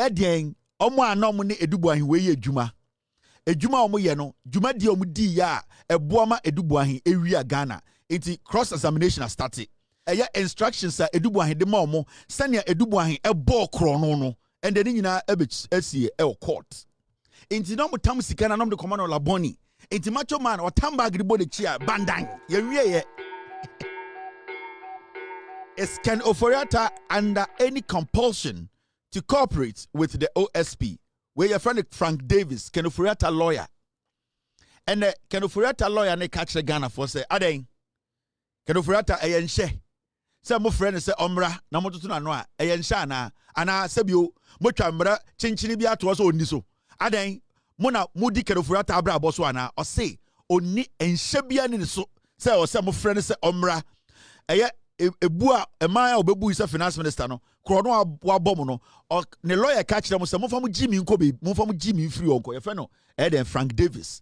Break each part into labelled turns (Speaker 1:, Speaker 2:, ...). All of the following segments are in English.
Speaker 1: Edien omo anom ne edubuahin we ye adwuma. Adwuma omo ye no, dwuma di omo di ya eboama edubuahin ewia Ghana. Enti cross examination has started. Eya instructions edubuahin de ma omo sanya edubuahin ebo krono no. And then nyina esie e court. Enti no mutam sika na nom de command Labone. Enti macho man or tamba gribo de chia bandan. Ye wie Is can Ofori under any compulsion to cooperate with the OSP, where your friend Frank Davis, can Ofori lawyer, and can Ofori lawyer ne catch the Ghana for say, Aden, can Ofori ayenche. Say mo friend say omra na mo tutu na no a ayenche ana sebio mo twamra chinchini bi ato so oni so. Aden mo na mudi can Ofori abra boso ana o say oni enche bia ne so say o say mo friend say omra eye ebua emaya obebu is finance minister no krono wabom no ne lawyer catch them say mo fa mo Jimmy nko be mo fa mo Jimmy free onko ye fe no den Frank Davis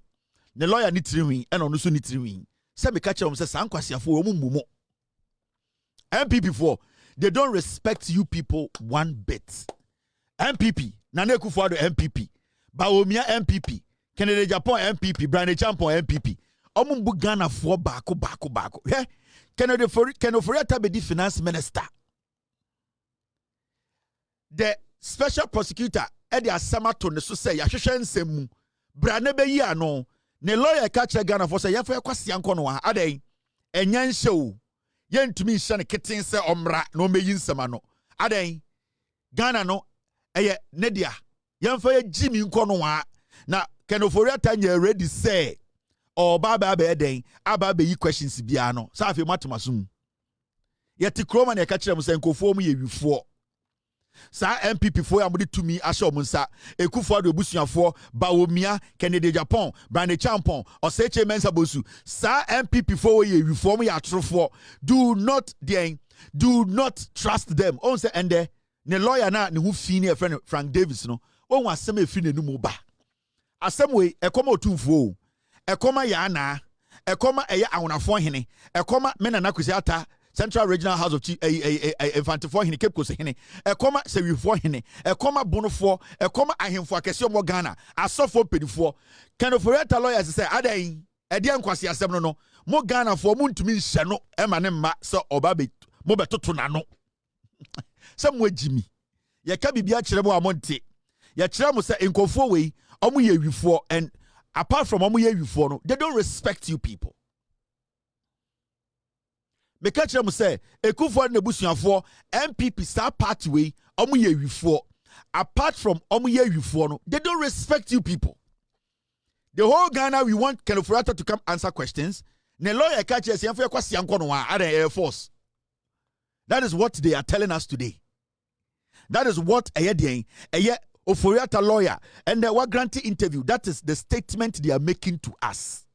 Speaker 1: ne lawyer ni tiriwin e no so ni tiriwin say me catch them say sankwasiafo o mummumo MPP for they don't respect you people one bit. MPP Nana Akufo-Addo MPP Bawumia MPP Kennedy Japan MPP Brian Champon MPP omumbu Ghana for bako yeah. Kennedy Ofori Atta finance minister. The special prosecutor Eddie Asamato ne so say yahwehwe nsemu brane be yi ano ne lawyer catch Ghana for say yafa yakwasi anko no ha adan enya nhye o yentumi nhye ne keten se omra no meyi nsema no adan Ghana no eye ne dia yemfa ya Jimmy nko no ha na Kennedy Ofori Atta nya ready say or baba be den aba be yi questions bia no sa afi matomasum yeti kroma na ka kire mu se nkofo mu ye wifo sa MPP fo ya mu de tumi ahye mu nsa Akufo-Addo ebusuafo Bawumia Kennedy Japan Brian Champon or say Chairman Bosu sa MPP fo ye wifo mu ya trofo do not trust them on say ende ne lawyer na ne hu fi ne friend Frank Davis no won asem efi ne numu ba asem we ekoma otumfo Ekoma yana, ekoma awonafo hene, ekoma mena na kwesi Atta Central Regional House of Chief Infantifo hene Cape Coast hene, ekoma sewifo hene, ekoma bonofo, ekoma ahemfo akese omo Ghana, asofo pedifo. Can Ofori Atta lawyers say adan edi ankwasi asem no mo Ghana fo mo ntumi nhye no e ma ne mma so oba be mo betoto na no. Se mo agimi. Ye ka bibia kire mo amonte. Ye kire mo se nkofo we omo ye wifo and apart from omu ye wifo no, they don't respect you people. Me catch them say, Akufo-Addo nebusuafo MPP star party way omu ye wifo. Apart from omu ye wifo no, they don't respect you people. The whole Ghana we want Kennedy Ofori Atta to come answer questions. Ne lawyer catch us yamfa yakwasi anko no at the Air Force. That is what they are telling us today. That is what Ofori Atta lawyer and they were granting interview. That is the statement they are making to us.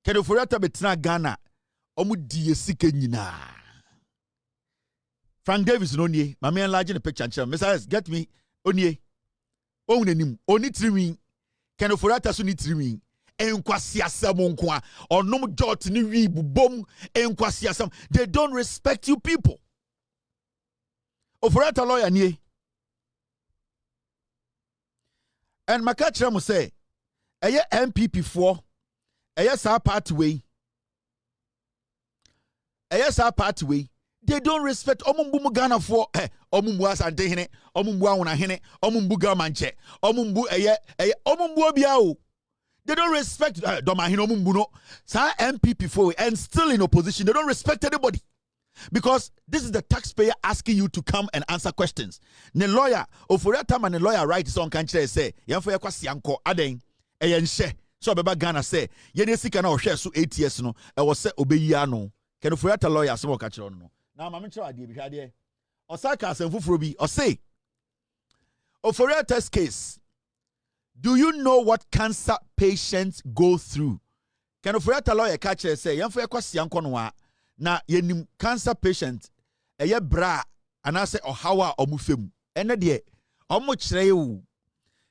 Speaker 1: Can Ofori Atta betina Ghana omu die sike nyina. Frank Davis no nie. Mama enlarge the picture and Messiah get me onie. Onenim oni triwin. Can Ofori Atta so ni triwin. Enkwasi asem nko a onom jot ni wi bubom enkwasi asem. They don't respect you people. Ofori Atta lawyer nie. And Makachra mu say, eye MPP for, eye sa party way, they don't respect omumbu Ghana for, omumbu asante hene, omumbu awuna hene, omumbu gamanche, omumbu omumbu obiao. They don't respect doma hene omumbu no. Sa MPP for and still in opposition, they don't respect anybody. Because this is the taxpayer asking you to come and answer questions. Ne lawyer, Ofori Atta ne lawyer write on country say, "Yanfo yakwasi anko aden eyenhye." So beba Ghana say, "Ye ne sika na ohwe so 8 years no, e wo se obeyi ano." Can Ofori Atta lawyer so ka kire no. Na ma me kire ade bi hwade. Osaka asemfufuro bi, o say, Ofori Atta's case. Do you know what cancer patients go through? Can Ofori Atta lawyer ka kire say, "Yanfo yakwasi anko no a na yenim cancer patient eye bra anase ohawa omufem ene de omo kire yu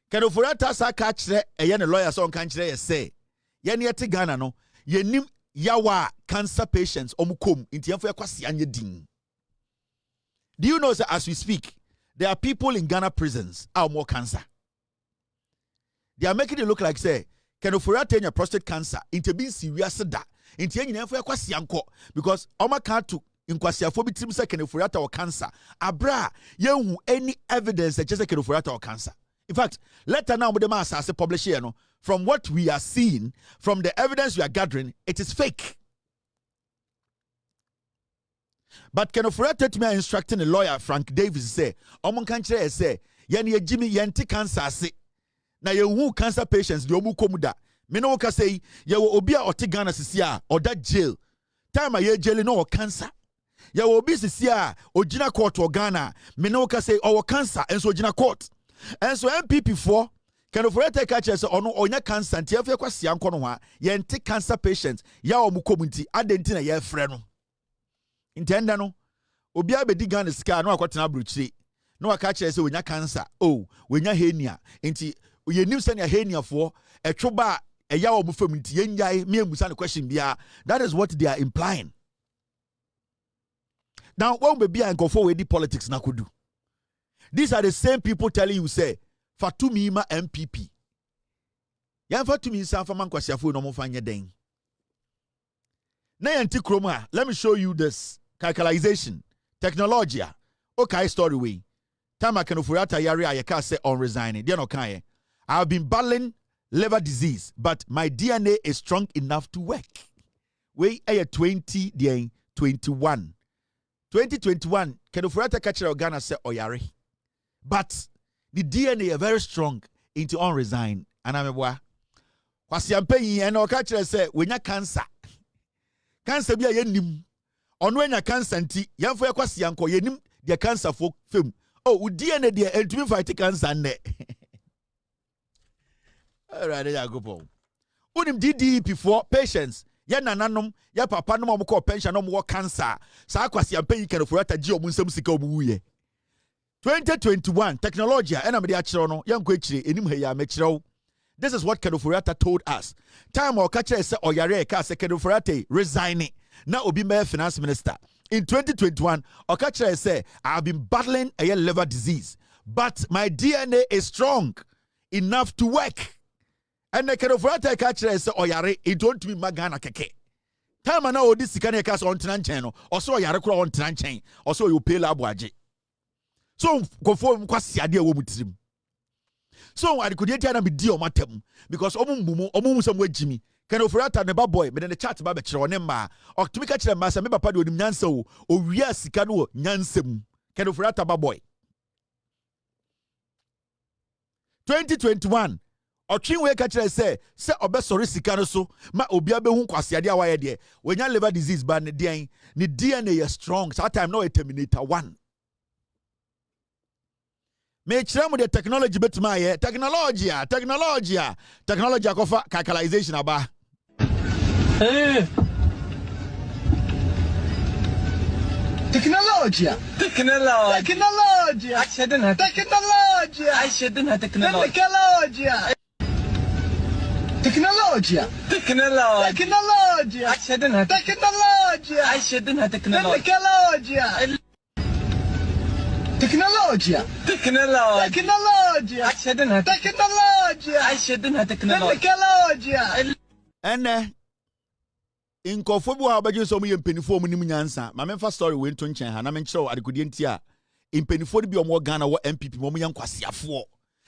Speaker 1: Kennedy Ofori Atta sa ka kire eye ne lawyer so kan kire ye say ye ne yete Ghana no yenim yawa cancer patients omukom nti yefo yakwase anye din. Do you know that as we speak There are people in Ghana prisons are more cancer. They are making it look like say Kenoforiata your prostate cancer into being serious da into any for kwasianko because oma can't to in kwasiafo team say Kenoforiata or cancer. Abra you any evidence that just Kenoforiata or cancer. In fact, let us now with the mass as a publisher, you know, from what we are seeing, from the evidence we are gathering, it is fake. But Kenoforiata to me instructing a lawyer, Frank Davis, say, Omon Kanche say, Yanni Jimmy Yanti cancer say. Na ye cancer patients the omu komuda me no ka say ye obi a otigana sisia or that jail time a ye jail no cancer ye obi sisia ogina court or Ghana me no ka say or cancer and so ogina court and so MPP for Kenoforiata catch say ono onya cancer nti afia kwasia nko no ha ye nti cancer patients ya omu komunti adenti na ye frɛ no intenda no obi abedi Ghana sika no akwatena bruchiri no aka catch say onya cancer oh onya hernia nti ye nim send your hernia for a choba a yaw mufam nti yenyai me amusa question bia. That is what they are implying. Now when we be and go forward the politics na kudu. These are the same people telling you say Fatumi ma MPP. Yan Fatumi san faman kwasiafo no mo fanye den. Na yanti kroma, let me show you this calculation. Technology. Okay story way. Time I can Kenoforiata yari ayeka say on resigning. They no kan. I've been battling liver disease, but my DNA is strong enough to work. We are 2021. 2021, Kenoforiata catcher Ghana say oyare. But the DNA is very strong into on resign. And I'm a boy. Kwasiampe and our catcher say when you cancer. Cancer be a yenim. On when you cancer nti yan for kwasianko yenim the cancer for film. Oh, DNA there and to fight cancer ne. Alright, there you go. Unim DDP for patients. Ya nananom, ya papa no mo call pension no mo cancer. Sa kwasi ampe yi Kenoforiata gi omunsam sika obuye. 2021 technology and me achiro no ya nko achire enim ha ya mechiro. This is what Kenoforiata told us. Time or catcher say oyare ka say Kenoforiata resigning. Now obi me finance minister. In 2021, Okacha say I've been battling a liver disease, but my DNA is strong enough to work. And the Kenoforiata catcher say oyare it don't be magana keke. Time na odi sika na cast on tranchen no, also oyare kura on tranchen, also you pay labwaje. So go for kwasi ade wo mutirim. So I could na be di o matem because omu some way Jimmy. Kenoforiata ne boy me the chat ba be kire one ma. Oktumi ka kire ma se me papa de onim nyansa o owia sika no nyansam. Kenoforiata ba boy. 2021 Otwinwe ka kire se obesori sika no so ma obi abehu kwasiade awaye de wenya liver disease ba ne den ne DNA is strong so that time no terminator 1 me kire mu the technology betima ye technology akofa calculation aba
Speaker 2: technology
Speaker 1: and in Kofobu abajo so me mpenifo mu nim nyansa ma memfa story we nto nchen ha na menkyerɛ adekodi ntia mpenifo bi omo Ghana wo MPP mo yankwasiafo.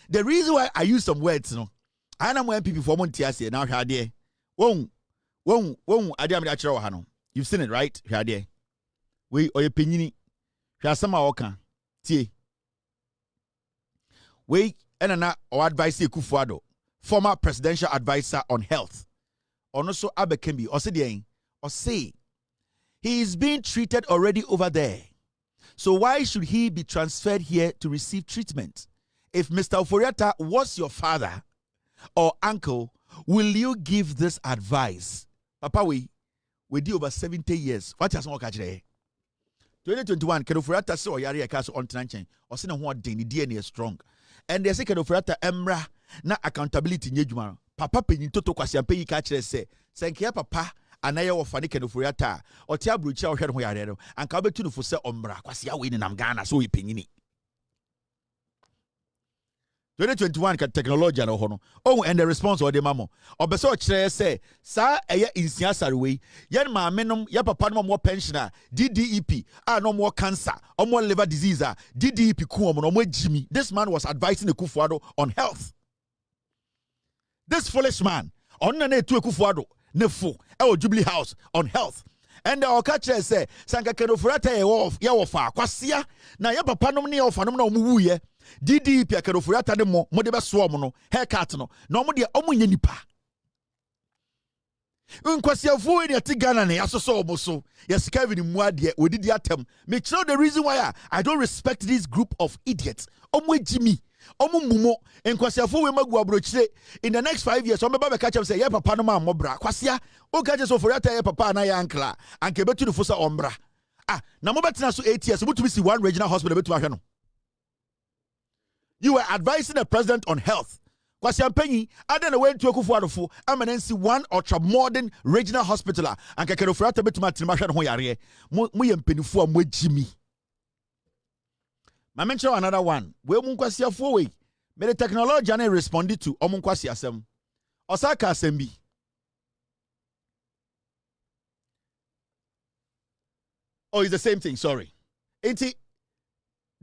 Speaker 1: The reason why I use some words no I na mo MPP for mo ntia se na hwa ade won ade am kyerɛ wo ha no you've seen it right hwa ade we oyepanyini hwa sama oka tie we enana o advice Ekufuado former presidential advisor on health. Also Abekembi, or say he is being treated already over there. So why should he be transferred here to receive treatment? If Mr. Oforiata was your father or uncle, will you give this advice? Papa, we do over 70 years. What has more catch there? 2021, Kenoforiata saw Yari Castle on Tranchen, or seen what the DNA is strong. And they say Kenoforiata Emra na accountability nyejuma. Papa penyin toto kwasiampe yi ka kire se senke papa anaye wo fane Kenoforiata o tia bruchi a wo hwe no yare no anka obetu no fo se omra kwasia we ni nam Ghana so we penyini 2021 technology and oh and the response or the mamo obeso kire say sa eye insia sarwe yen ma menom ya papa no mo pensioner DDEP no more cancer or more liver disease DDEP ku no more Jimmy. This man was advising the Kufuado on health. This foolish man on na tu Kufuado ne fo e Jubilee House on health. And the okache say sanka kenofurata ya wofa kwasia na ya papa no ne ofa no na omuwuye DDP akenofurata de mo de beso mo no haircut no na omo de omunya nipa nkwasiafo ni ati Ghana na yasoso omo so yesika vi ni mu ade odidi atem me kire the reason why I don't respect this group of idiots omo ejimi omo mumo nkwasiafo we magu abrochire in the next 5 years omo ba be catch am say ya papa no ma mobra kwasia o catch so for ya papa na ya ankla anke betu no fosa ombra na mo betina so 8 years mutu bi si one regional hospital betu ahwe no. You were advising the president on health. Kwasi ampenyi adena we ntu ekufu adofo amanensi one ultra modern regional hospital and kekerofrata betuma tinimahwe no ho yare mo yempenifu a mo jimi. Ma mention another one. We mu kwasi afo we. Me the technology and responded to omun kwasi asem. Osaka asembi. Oh, it's the same thing, sorry. The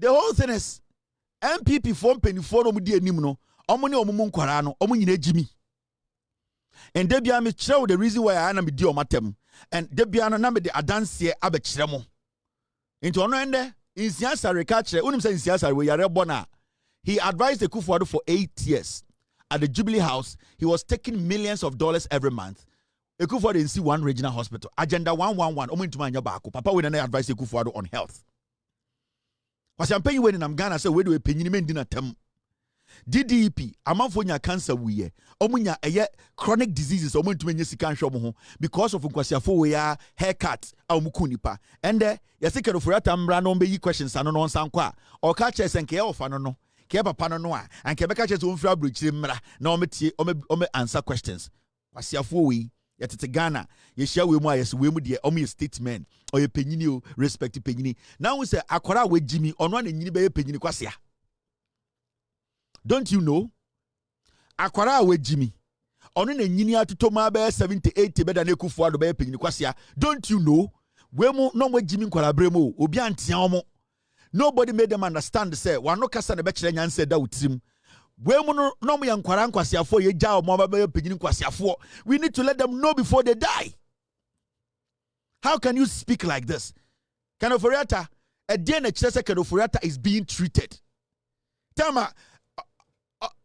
Speaker 1: whole thing is MPP form penifo no mudi anim no omo ne omo nkwara no omo nyina jimi and debia me kire the reason why I na me di omatem and debia no na me de adanse abekire mo into ono ende insia sare ka kire unim say insia sare we yare bona. He advised the Kufuado for 8 years at the Jubilee House. He was taking millions of dollars every month. Kufuado in see one regional hospital agenda 111 omo ntuma anya baako papa we na advise Kufuado on health. Kwasi ampenyi we nam Ghana say we do penyini mendi na tem DDP amanfo nya cancer wiye omunya eye chronic diseases omuntu menye sika nhwe mo ho because of nkwasiafo we ya haircut amuku nipa and yesi kerofurata mbra no be yi questions ano no nsankwa o ka che senke e ofa no no ke papa no no a anke be ka che so mfra brochire mbra na ometie ome answer questions kwasiafo we yetete Ghana ye share we mu ayese we mu de omo statement o ye penyini o respect penyini now we say akora we jimi ono na nyini be ye penyini kwasia. Don't you know akwara we jimi ono na nyini atoto ma be 70-80 be da na Kufuado be ye penyini kwasia. Don't you know we mu no mo jimi nkwara bremo obi antia omo nobody made them understand say wano kasa na be kire nyanse da utrim we mu no mo yankwara nkwasiafo ye ja omo ba be penyini nkwasiafo. We need to let them know before they die. How can you speak like this? Kenofurata a day na kire say Kenofurata is being treated. Tama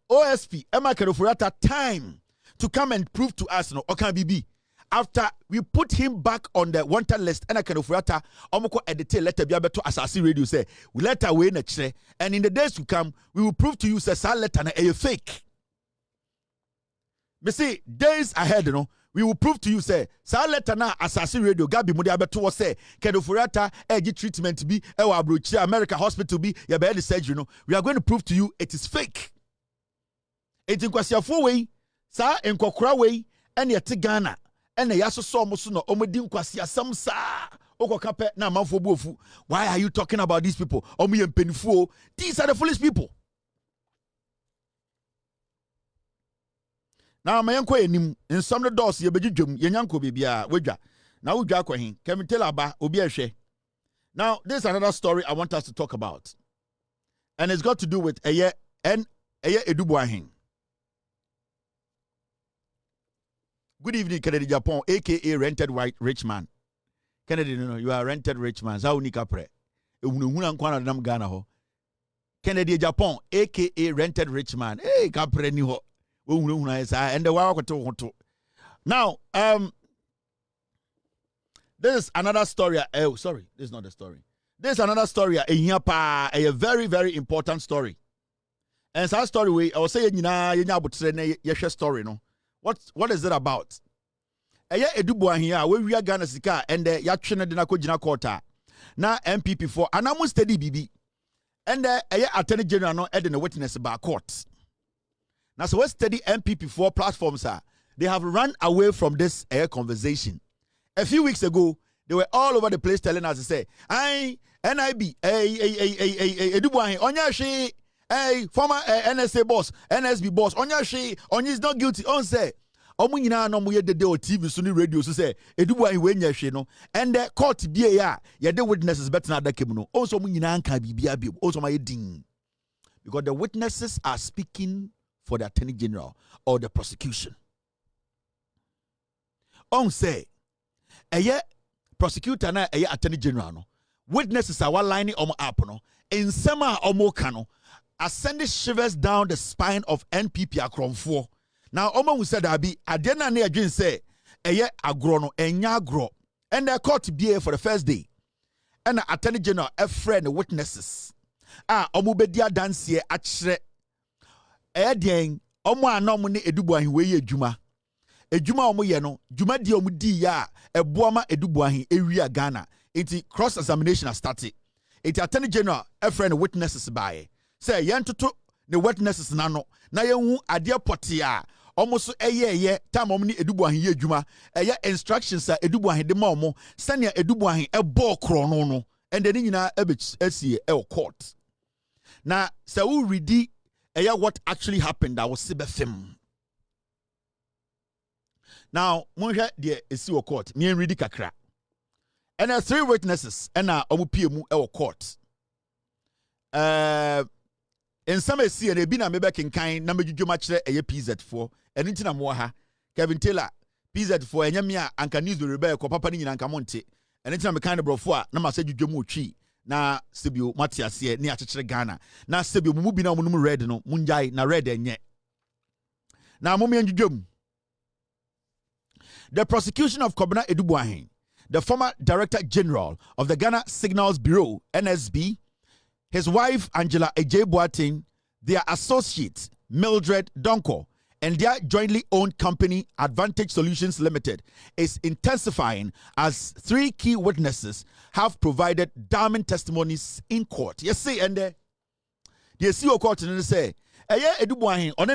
Speaker 1: OSP Emma Kenofurata time to come and prove to us no Okan BB after we put him back on the wanted list and Kenofurata omoko edit letter bi abeto asasi radio say we let away na kire and in the days to come we will prove to you say sa letter na a fake. Me see days ahead no we will prove to you say sa letter na asasi radio gabi mo de abeto say Kenofurata egi treatment bi e wa abrochi America hospital bi ya be the surgery no we are going to prove to you it is fake. Enti nkwasiafo we sa enkokora we ene yete Ghana ene yasoso omoso no omodi nkwasiasam sa okokape na manfo buofu. Why are you talking about these people? Omo yempenifu. These are the foolish people. Now my yanko enim in some the doors ye bedwum ye nyanko bibia wedwa na wodwa akwahin kemitela aba obi ehwe. Now this is another story I want us to talk about and it's got to do with eye Boahen. Good evening, Kennedy Japan, aka rented white rich man. Kennedy, no, you are rented rich man. Za unika pre. Ehunahuna nkwana nam Ghana ho. Kennedy Japan, aka rented rich man. Hey, kapre ni ho. Ehunahuna esa and the wa kwato hoto. Now, this is another story. Oh, sorry, this is not the story. This is another story. A very, very important story. And that story I was saying yenya story no. What is it about? Eye Boahen here we Ghana sika and ya twene de na kogina court na MPP for anamu steady bibi and eye attorney general no e de witness ba court. Now so we study MPP for platforms they have run away from this conversation. A few weeks ago they were all over the place telling us to say NIB Boahen onya hwe hey, former NSA boss, NSB boss, Onya is not guilty. On say, Omu nyina no mo ye dede o TV so ni radio so say, Edubuahin we nya hwe no, and the court bia ya, ye the witnesses better na adakem no. Also omu nyina anka bibia bi. Also my din. Because the witnesses are speaking for the Attorney General or the prosecution. On say, prosecutor na Attorney General no. Witnesses are one lining up no. In sema omo kano, ascending shivers down the spine of NPP akromfo. Now omo who said abi adena na adwin say agro no enya agro. And the court be for the first day. And the Attorney General friend witnesses. Omo bedia dance here akyre. Den omo anom ne Edubuahin we ye adwuma. Ejuma omo ye no, dwuma di omo di ya eboama Edubuahin ewia Ghana. It's cross examination has started. It's Attorney General, a friend witnesses by. Say, yantutu the witnesses nano. Na hu adia potia. Almost a year, time omni Edubuahin ye juma. Instructions are Edubuahin de momo. Sanya Edubuahin a bo chrono. And then in a ebich SCA court. Now, so we read what actually happened. That was Sibefim. Now, Monja de SCA court. Me and read kakra. And there are 3 witnesses and omupiemu e court. In some see and be na mebe kinkan na medwudwoma kire eye PZ4 eno ntina mo ha Kevin Taylor PZ4 enyame a anka news do rebe ko papa ni nyina anka monte eno ntina me kan de brofo a na ma se dwudwom otwi na sebio matiase ne akekere Ghana na sebio mu bi na omunum red no munjai na red enye na mo me dwudwom. The prosecution of Kobina Edubuahin, the former Director General of the Ghana Signals Bureau, NSB, his wife, Angela Ejay Boahen, their associate, Mildred Donko, and their jointly owned company, Advantage Solutions Limited, is intensifying as 3 key witnesses have provided damning testimonies in court. Yes, see, and the CEO court and say, Edubuahin, on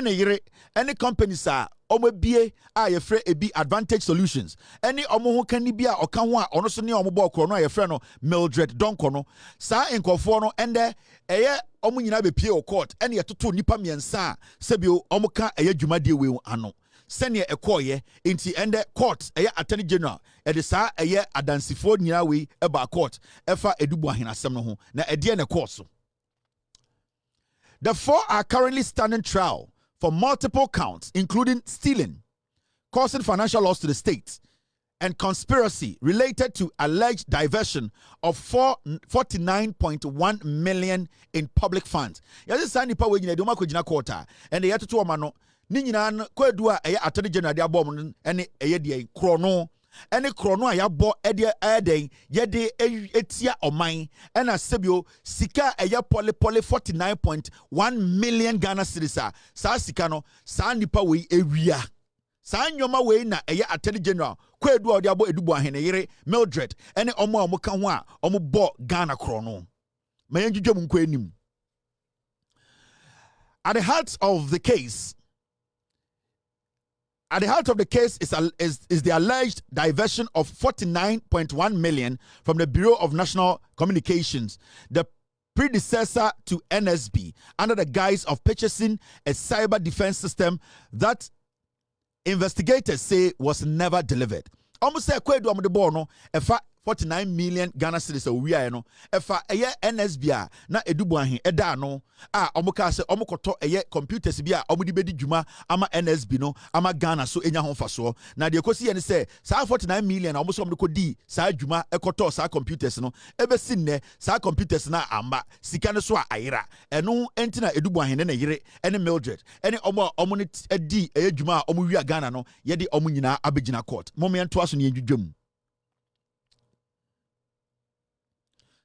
Speaker 1: any companies are omebie a yefre ebi Advantage Solutions any omo ho kan ni bia oka ho a ono so ne omo bo kro no yefre no Mildred Donko no sa enkofo no ende omo nyina be pie o court ene yetoto nipa miensa sebio omo ka dwumade we ano sene ekoye inti ende court Attorney General de sa adansifo nyina we ba court efa Edubuahin asem no ho na ede ne court so. The 4 are currently standing trial for multiple counts, including stealing, causing financial loss to the state, and conspiracy related to alleged diversion of 49.1 million in public funds. Yes, sani pa we nyina de makojina quarter, and the yatoto omano ni nyina ko edua Attorney General de abom ene de krono ene krono a yabo eden yede etia oman ena sebio sika pole 49.1 million Ghana cedis sa sika no sa nipa we ewia sa nyoma we na Attorney General ko edu odi abo Edubuahin yere Mildred ene omo ka ho a omo bo Ghana krono ma yenjudwam nko enim. At the heart of the case is the alleged diversion of 49.1 million from the Bureau of National Communications, the predecessor to NSB, under the guise of purchasing a cyber defense system that investigators say was never delivered. Almost say kwedu amde bo no efa 49 million Ghana cedis we no efa NSB na Edubuahin eda no omuka se omukoto computers bi omudi bedi dwuma ama NSB no ama Ghana so enya ho faso na de kosi ye ne se sa 49 million omuso omde kodi sa dwuma ekoto sa computers no ebesi nne sa computers na amba sika ne so ayira eno entina Edubuahin ne yire ene Mildred ene omo ne edi dwuma omu wi Ghana no ye de omu nyina abegina court momento aso ne dwudwam.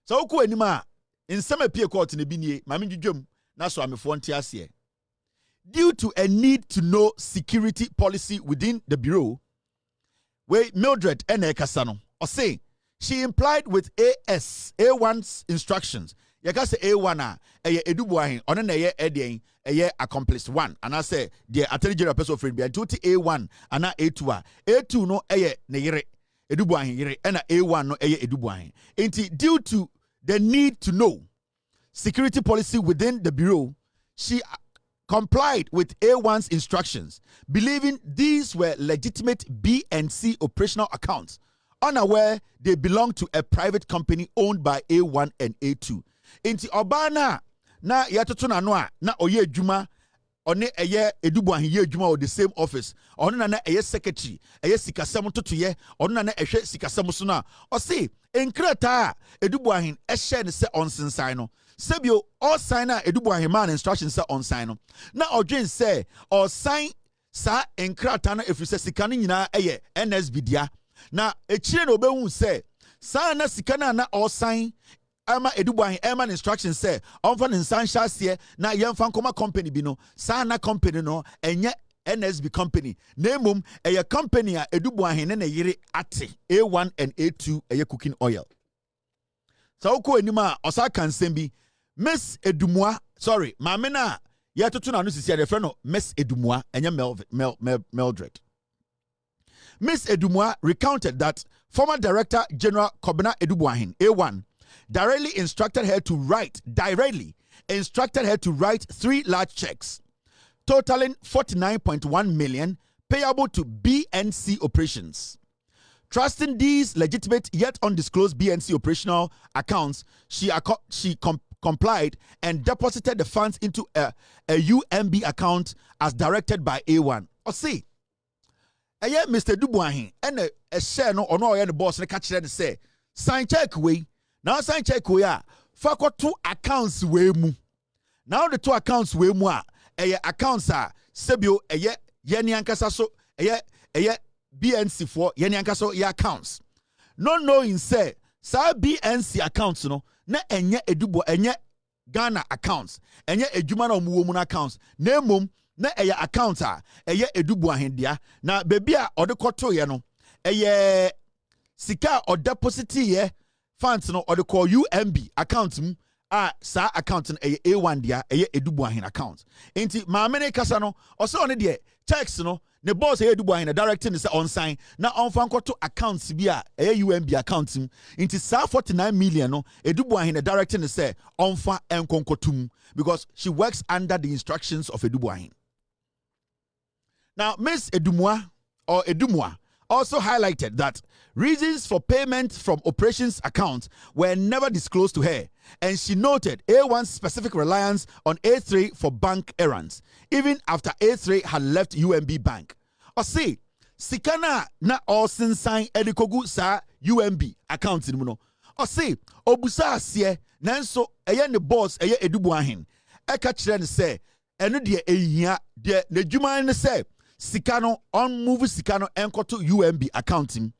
Speaker 1: So ku anima in some appeal court in the binie mami dwudwam na so amefo ntiase. Due to a need to know security policy within the bureau, where Mildred kasa no or say she implied with A1's instructions. Yaka say A1 Edubuahin ono na edien accomplished 1 and I say the Attorney General person friend be duty A1 and A2 A2 no ne yere Edubuahin yere and A1 no Edubuahin. Due to the need to know security policy within the bureau, she complied with A1's instructions, believing these were legitimate B and C operational accounts, unaware they belonged to a private company owned by A1 and A2. Inti obana na yatoto na no a na oye adwuma one eye Edubuahen ye adwuma o the same office ono na eye secretary eye sikasem totoye ono na ehwe sikasem so na o se enkrata Edubuahen ehye ne se onsensan no sebio all sign na Edubuahen man instruction se on sign no na odwen se or sign sa enkrata na efrise sika no nyina eye NSB dia na echire na obehu se sa na sika na all sign ama Edubuahen Airman instruction say on for nsan hyase na yemfa nkoma company bi no sa na company no enye NSB company na emom eye company a Edubuahen ne yire ate A1 and A2 eye cooking oil. So ko enima osa kansem bi Miss Edumua sorry maame na ye toto na no sisi ya de friend no Miss Edumua enye Mildred. Miss Edumua recounted that former Director General Kobena Edubuahen A1 directly instructed her to write 3 large checks totaling 49.1 million payable to BNC operations. Trusting these legitimate yet undisclosed BNC operational accounts, she complied and deposited the funds into a UMB account as directed by A1. Or see, Mr. Dubuahen and a share no or the boss and catch them say sign check way. Now sign check we are for 2 accounts we mu. Now the 2 accounts we mu accounts are sebio yeni ankasa so BNC for yeni ankasa ya accounts. No knowing say sa BNC accounts no na enye Edubo enye Ghana accounts enye edwuma na omuwo mu accounts na emom na accounts a Edubuahen dia na baby a odekoto ye no sika or deposit ye funds no or the call UMB account sa account no A1 dia Edubuahen account enti maamene kasa no oso one de checks no ne boss Edubuahen directing is on sign na on fan to accounts bi UMB account enti sa 49 million no Edubuahen directing say on fa enkonkotum because she works under the instructions of Edubuahen. Now Miss Edumua also highlighted that reasons for payment from operations accounts were never disclosed to her, and she noted A1's specific reliance on A3 for bank errands, even after A3 had left UMB Bank. Or say, Sikana na osinsan edikogu sa UMB account in muno. Or say, Obusa asye, nanso ne boss Edubuahen. Eka chire say, eno de ehia de nedwuma ne say, Sikano on move Sikano enko to UMB accounting.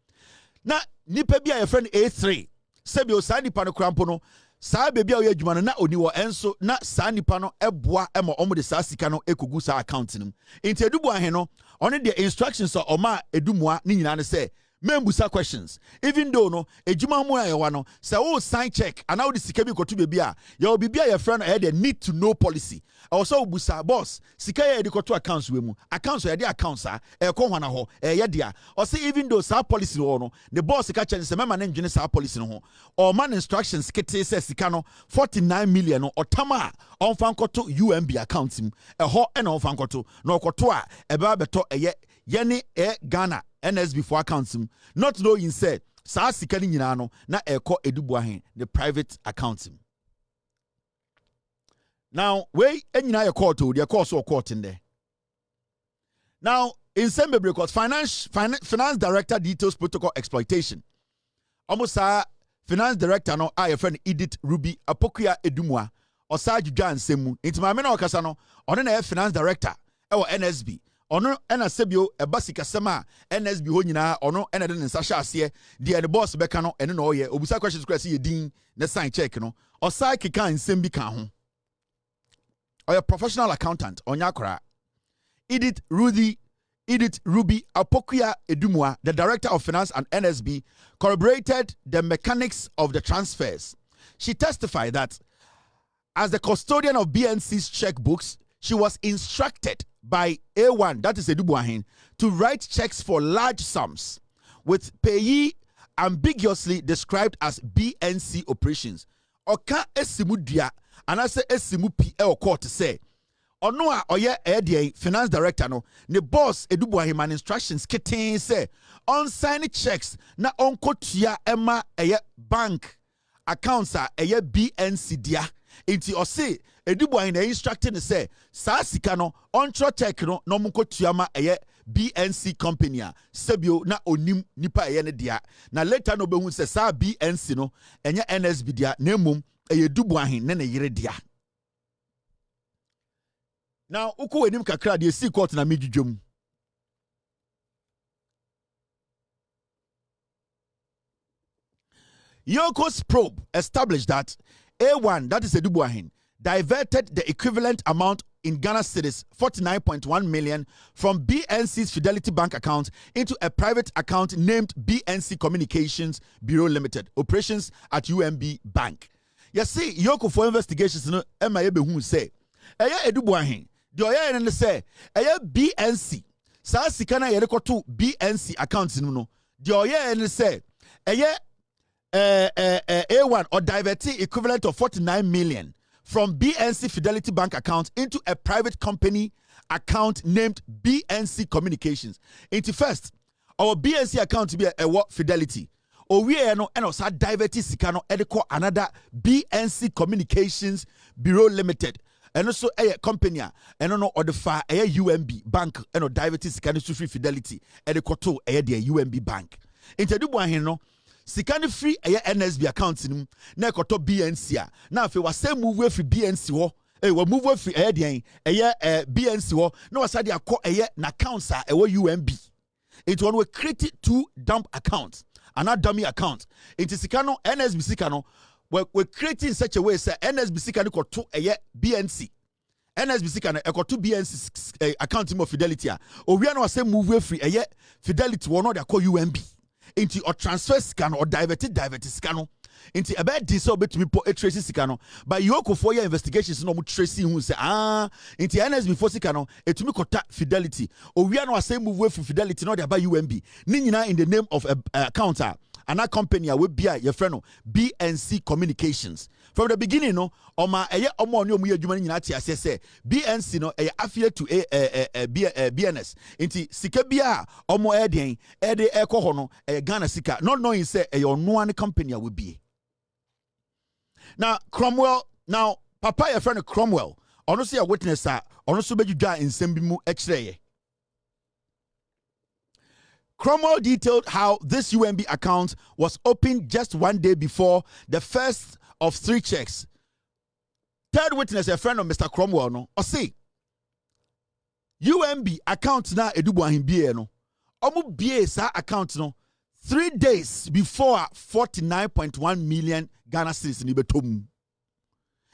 Speaker 1: Na nipa bia your friend A3 sebio sa nipa no krampo no sa baby a adwuma no na oni wo enso na sa nipa no eboa ema omo de sa sika no ekogu sa account nim enti Edubuahen no on the instructions o ma Edumua ni nyina ne say membusa questions even though no adwuma mu ayewa no say o sign check and how the sika bi kotu baby a your bibia your friend e need to know policy also busa boss sika ye de kotu accounts we mu accounts ye de accounts a e ko hwana ho ye dia or say even though sa policy no the boss sika chen say mema na ndwene sa policy no ho or man instructions kete say sika no 49 million no otama on fan kotu UMB accounts mu e ho e na on fan kotu no kotu a e ba beto yene Ghana NSB for accounts not knowing said sa sika ni nyina no na eko Edubuahen the private accounts. Now we enyina ye court o the course or court in there. Now in Sembe because finance director details protocol exploitation. Almost finance director no your friend Edith Ruby Apokuya Edumua or sa judge nsemu into my men okasa no ono na finance director e NSB. Ono ena sebio ebasika sema NSB ho nyina ono ena de nsa hya ase de the boss beka no eno no ye obusa questions kwase ye din na sign check no osai keka nsem bi kan ho or a professional accountant onya kora Edith Ruby Apokuya Edumua, the director of finance and NSB, corroborated the mechanics of the transfers. She testified that as the custodian of BNC's checkbooks, she was instructed by A1, that is Edubuahen, to write checks for large sums, with payee ambiguously described as BNC operations. Oka esimu dia, and I say esimu P. Court say, Onua oye finance director no ne boss edu Boahen man instructions kitten say on sign checks na onkotua ema bank accounts a BNC dia inti ose edu Boahen instructing say sa sika no ontro check no no munkotua ma BNC company a sebio na onim nipa ne dia na later no behu say sa BNC no enye NSB dia na mum edu Boahen ne yire dia. Now, uku enim kakra de see court na medjum. Yoko's probe established that A1, that is Edu Boahen, diverted the equivalent amount in Ghana cedis 49.1 million from BNC's Fidelity Bank account into a private account named BNC Communications Bureau Limited, operations at UMB Bank. You see, Yoko for investigations no who say, Edu Boahen. The oya say BNC sa sika na yere koto BNC account no the oya say A1 or diverting equivalent of 49 million from BNC Fidelity Bank account into a private company account named BNC Communications. Into first our BNC account to be a what Fidelity or we no and also diverting sika no edeko another BNC Communications Bureau Limited. And also a company, and no or the far a UMB bank and no diabetes scan free Fidelity and the koto a UMB bank. Into the Boahen no sikani free a NSB account in na koto BNC na fe was say move free BNC wo we move free a BNC wo no was say akọ na accounts a UMB. It one we create two dump accounts another dummy account. Into sikano NSB sikano we're creating in such a way say NSB can go to BNC. NSB can go to BNC account of Fidelity. Or we are not say move free Fidelity will not call UMB. Into or transfer scan or diverted scan. Into a bad disobey to me po a tracy scan. But Yoko for your investigations no tracy who say into NSB for scan it to me contact Fidelity. Or we are not say move free Fidelity not about UMB. Nina in the name of a counter. And that company will be your friend BNC Communications. From the beginning, no, oma omo ni omu adwuma nyina ti ase say BNC no Afia to BNS. Inti sika bia omo den de ekọ no Ghana sika. Not knowing say Onua company will be. Now papa your friend Cromwell, ono say a witness ono so bedwa nsem bi mu ekire. Cromwell detailed how this UMB account was opened just one day before the first of 3 checks. Third witness, a friend of Mr. Cromwell, no, or say UMB account na Edu Boahen bie no. Omu bie sa account no 3 days before 49.1 million Ghana cedis in Ibetom.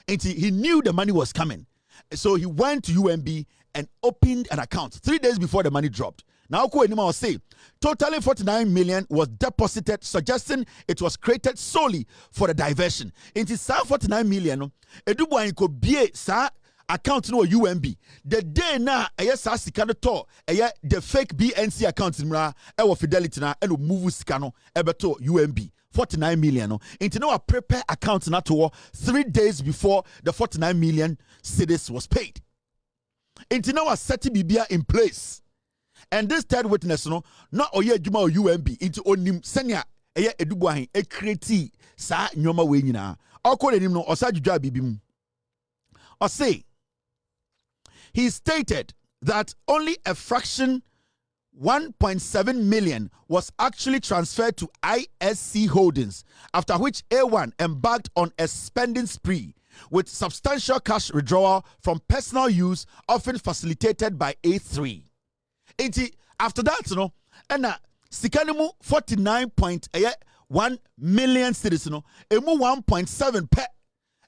Speaker 1: And he knew the money was coming. So he went to UMB and opened an account 3 days before the money dropped. Now, will say, totally 49 million was deposited, suggesting it was created solely for the diversion. Into 49 million, Edu Boahen could be account no UMB. The day na sa sikano to the fake BNC account in Fidelity na and move sikano ebeto UMB. 49 million. Into now a prepare account na to 3 days before the 49 million cedis was paid. Into now a setting bibia in place. And this third witness, no, not oye juma or UMB into onim senya Edu Boahen create sa nyoma we nyina. Akọ enim no osa djudwa bibim. Or say he stated that only a fraction 1.7 million was actually transferred to ISC Holdings, after which A1 embarked on a spending spree with substantial cash withdrawal from personal use, often facilitated by A3. After that, you know, and sikanimu 49.1 million cedis, you know, emu 1.7 pe,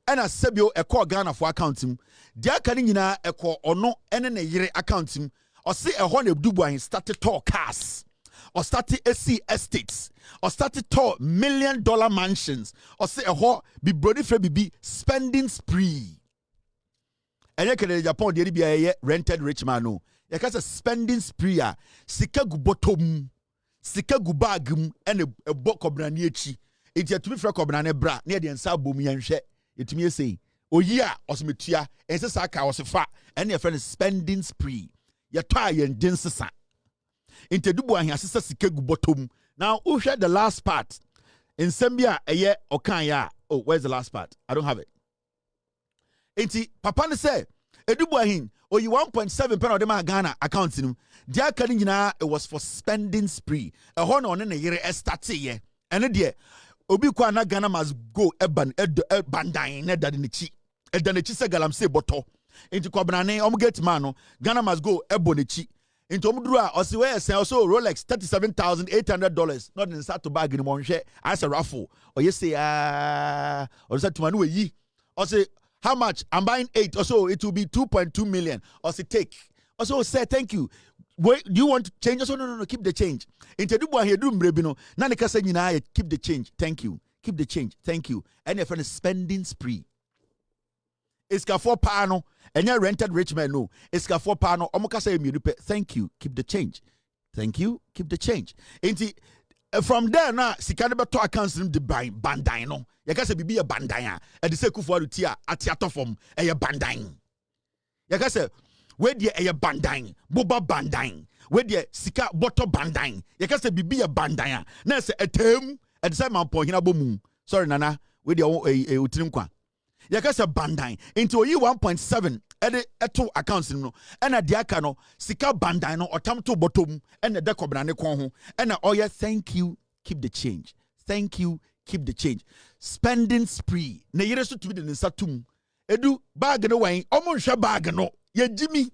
Speaker 1: and a sebio eko Ghana for accounting. Dia kanina eko ono ene yere accounting, or say a one Edu Boahen started to cars, or started SC estates, or started to $1 million mansions, or say a ho be brody for be spending spree. And you can Japan did be a rented rich man no. Because a spending spree, sika gubotom, sika gubagum, and a book of braniechi. It's a to me for cobrane bra near the ensabum yanche. It me say, Oya osmetua ense saka osfa and your friend spending spree. Ya twa yen din sesa. Inte du Boahen asesa sika gu bottom. Now who share the last part? In Sambia eye okan ya. Oh, where's the last part? I don't have it. Enti papa ne say edu Boahen oyi 1.7 pen of dem Ghana account no. Dia kan nyina it was for spending spree. E ho na one ne yere start ye. Ene de obi kwa na Ghana must go bandan ne dade ne chi. Eda ne chi se galamse boto. Enti kwabnane get man no Ghana must go ebo ne chi. Into Omudrua, or see where also Rolex $37,800. Not in start to bag in one share as a raffle. Or you say, or say to Manu ye. Or say, how much? I'm buying 8 or so, it will be 2.2 million. Or say, take. Also, say, thank you. Wait, do you want to change? Also, no, keep the change. Into Dubois here, do Mbrebino. Nanika said, you know, keep the change. Thank you. Keep the change. Thank you. And your friend is spending spree. It's got 4 pano. And you rented rich man no. It's got 4 pano. Thank you. Keep the change. Thank you. Keep the change. From there now, Sikanaba to accounts the bandai no. You can say be a bandaya. And the seku for tia at form a bandai. You can say where the a bandai, boba bandai, where the sika bottle bandai. You can say be a bandaya. Now say a term at the same point in a boom. Sorry, Nana, with your utrimqua. Yakasa bandai into you 1.7 at 2 accounts no and a diakano sika bandai no or tam to bottom and the decobrane konho and oh yeah thank you keep the change thank you keep the change spending spree na yere so to be the satum edu bag no wan omo hwe bag no ye jimi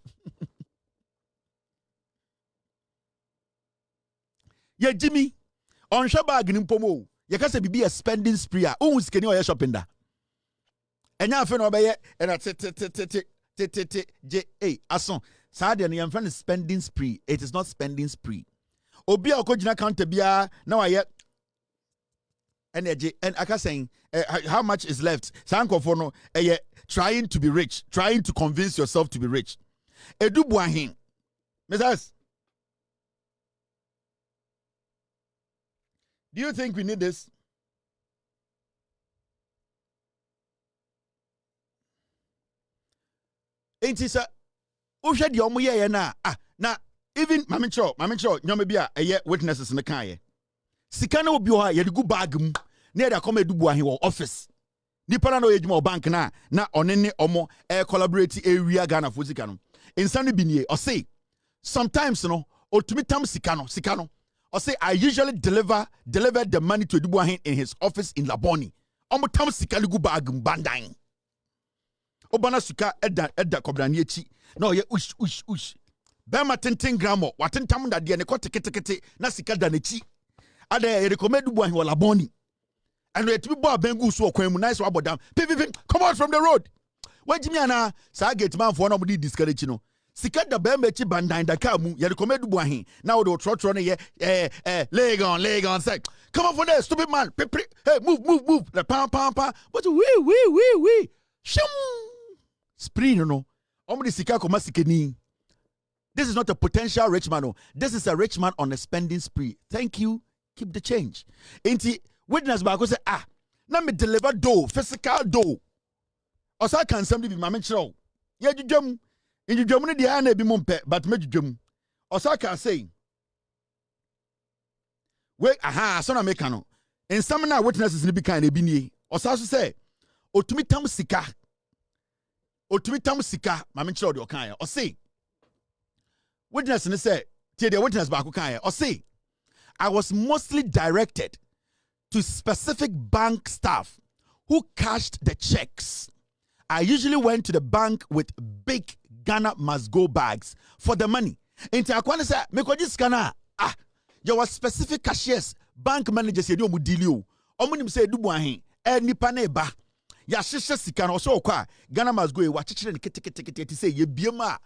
Speaker 1: ye jimi on hwe bag ni mpomo yakasa bibi a spending spree a ohun sikeni o ye shopping da. And now, Afenyo obeye and ason. Sad and your friend is spending spree. It is not spending spree. Obia okojina counter bia now I yet energy and I can saying how much is left. Sanko for no trying to be rich, trying to convince yourself to be rich. Edu Boahen. Mrs. Do you think we need this? Ain't it, sir? Usha di omu ye na even mami cho nyome bia eye witnesses in the car. Sikana obi ho ye de gu bag mu na ye da come Edu Boahen wo office. Nipa na no ejuma bank na onene omo collaborate area Ghana for sika no. Insane bi nie o say sometimes no otumi tam sika no. O say I usually deliver the money to Edu Boahen in his office in Labone. Omo tam sika gu bag bandan. Obana suka edda kobrani echi na oye ush bema 10 gramo watentam da de ne kotekete na sika da nechi ada ye recommend Boahen wala Labone and it be bo abengu so okwan mu nice wabodam come out from the road wajimi ana sa gate man for no di discourage no sika da bema echi bandan da ka mu ye recommend Boahen na wo do trotro ne ye leg on say come on for there stupid man hey move the pam but we shum spree no. Sika koma sikeni. This is not a potential rich man. No. This is a rich man on a spending spree. Thank you. Keep the change. Inti witness ba ko say na me deliver dough, physical dough. Osa can somebody be mama chiro. Ye djudwam. Djudwam no dia na bi mumpe but me djudwam. Osa can say we so na make no. In some na witnesses ni bi kan na bi nie. Osa so say otumi tam sika. Mami chiro de okanya. O say witness ni say tie the witness ba ko kan o say I was mostly directed to specific bank staff who cashed the checks. I usually went to the bank with big Ghana must go bags for the money. Inti akwana say me ko dis kana there was specific cashiers, bank managers ye di omu deal o. Omu nim say Edu Boahen nipa na eba ya hyehyɛ sika no so kwa Ghana must go e wa kyekyere ne kete say ye biema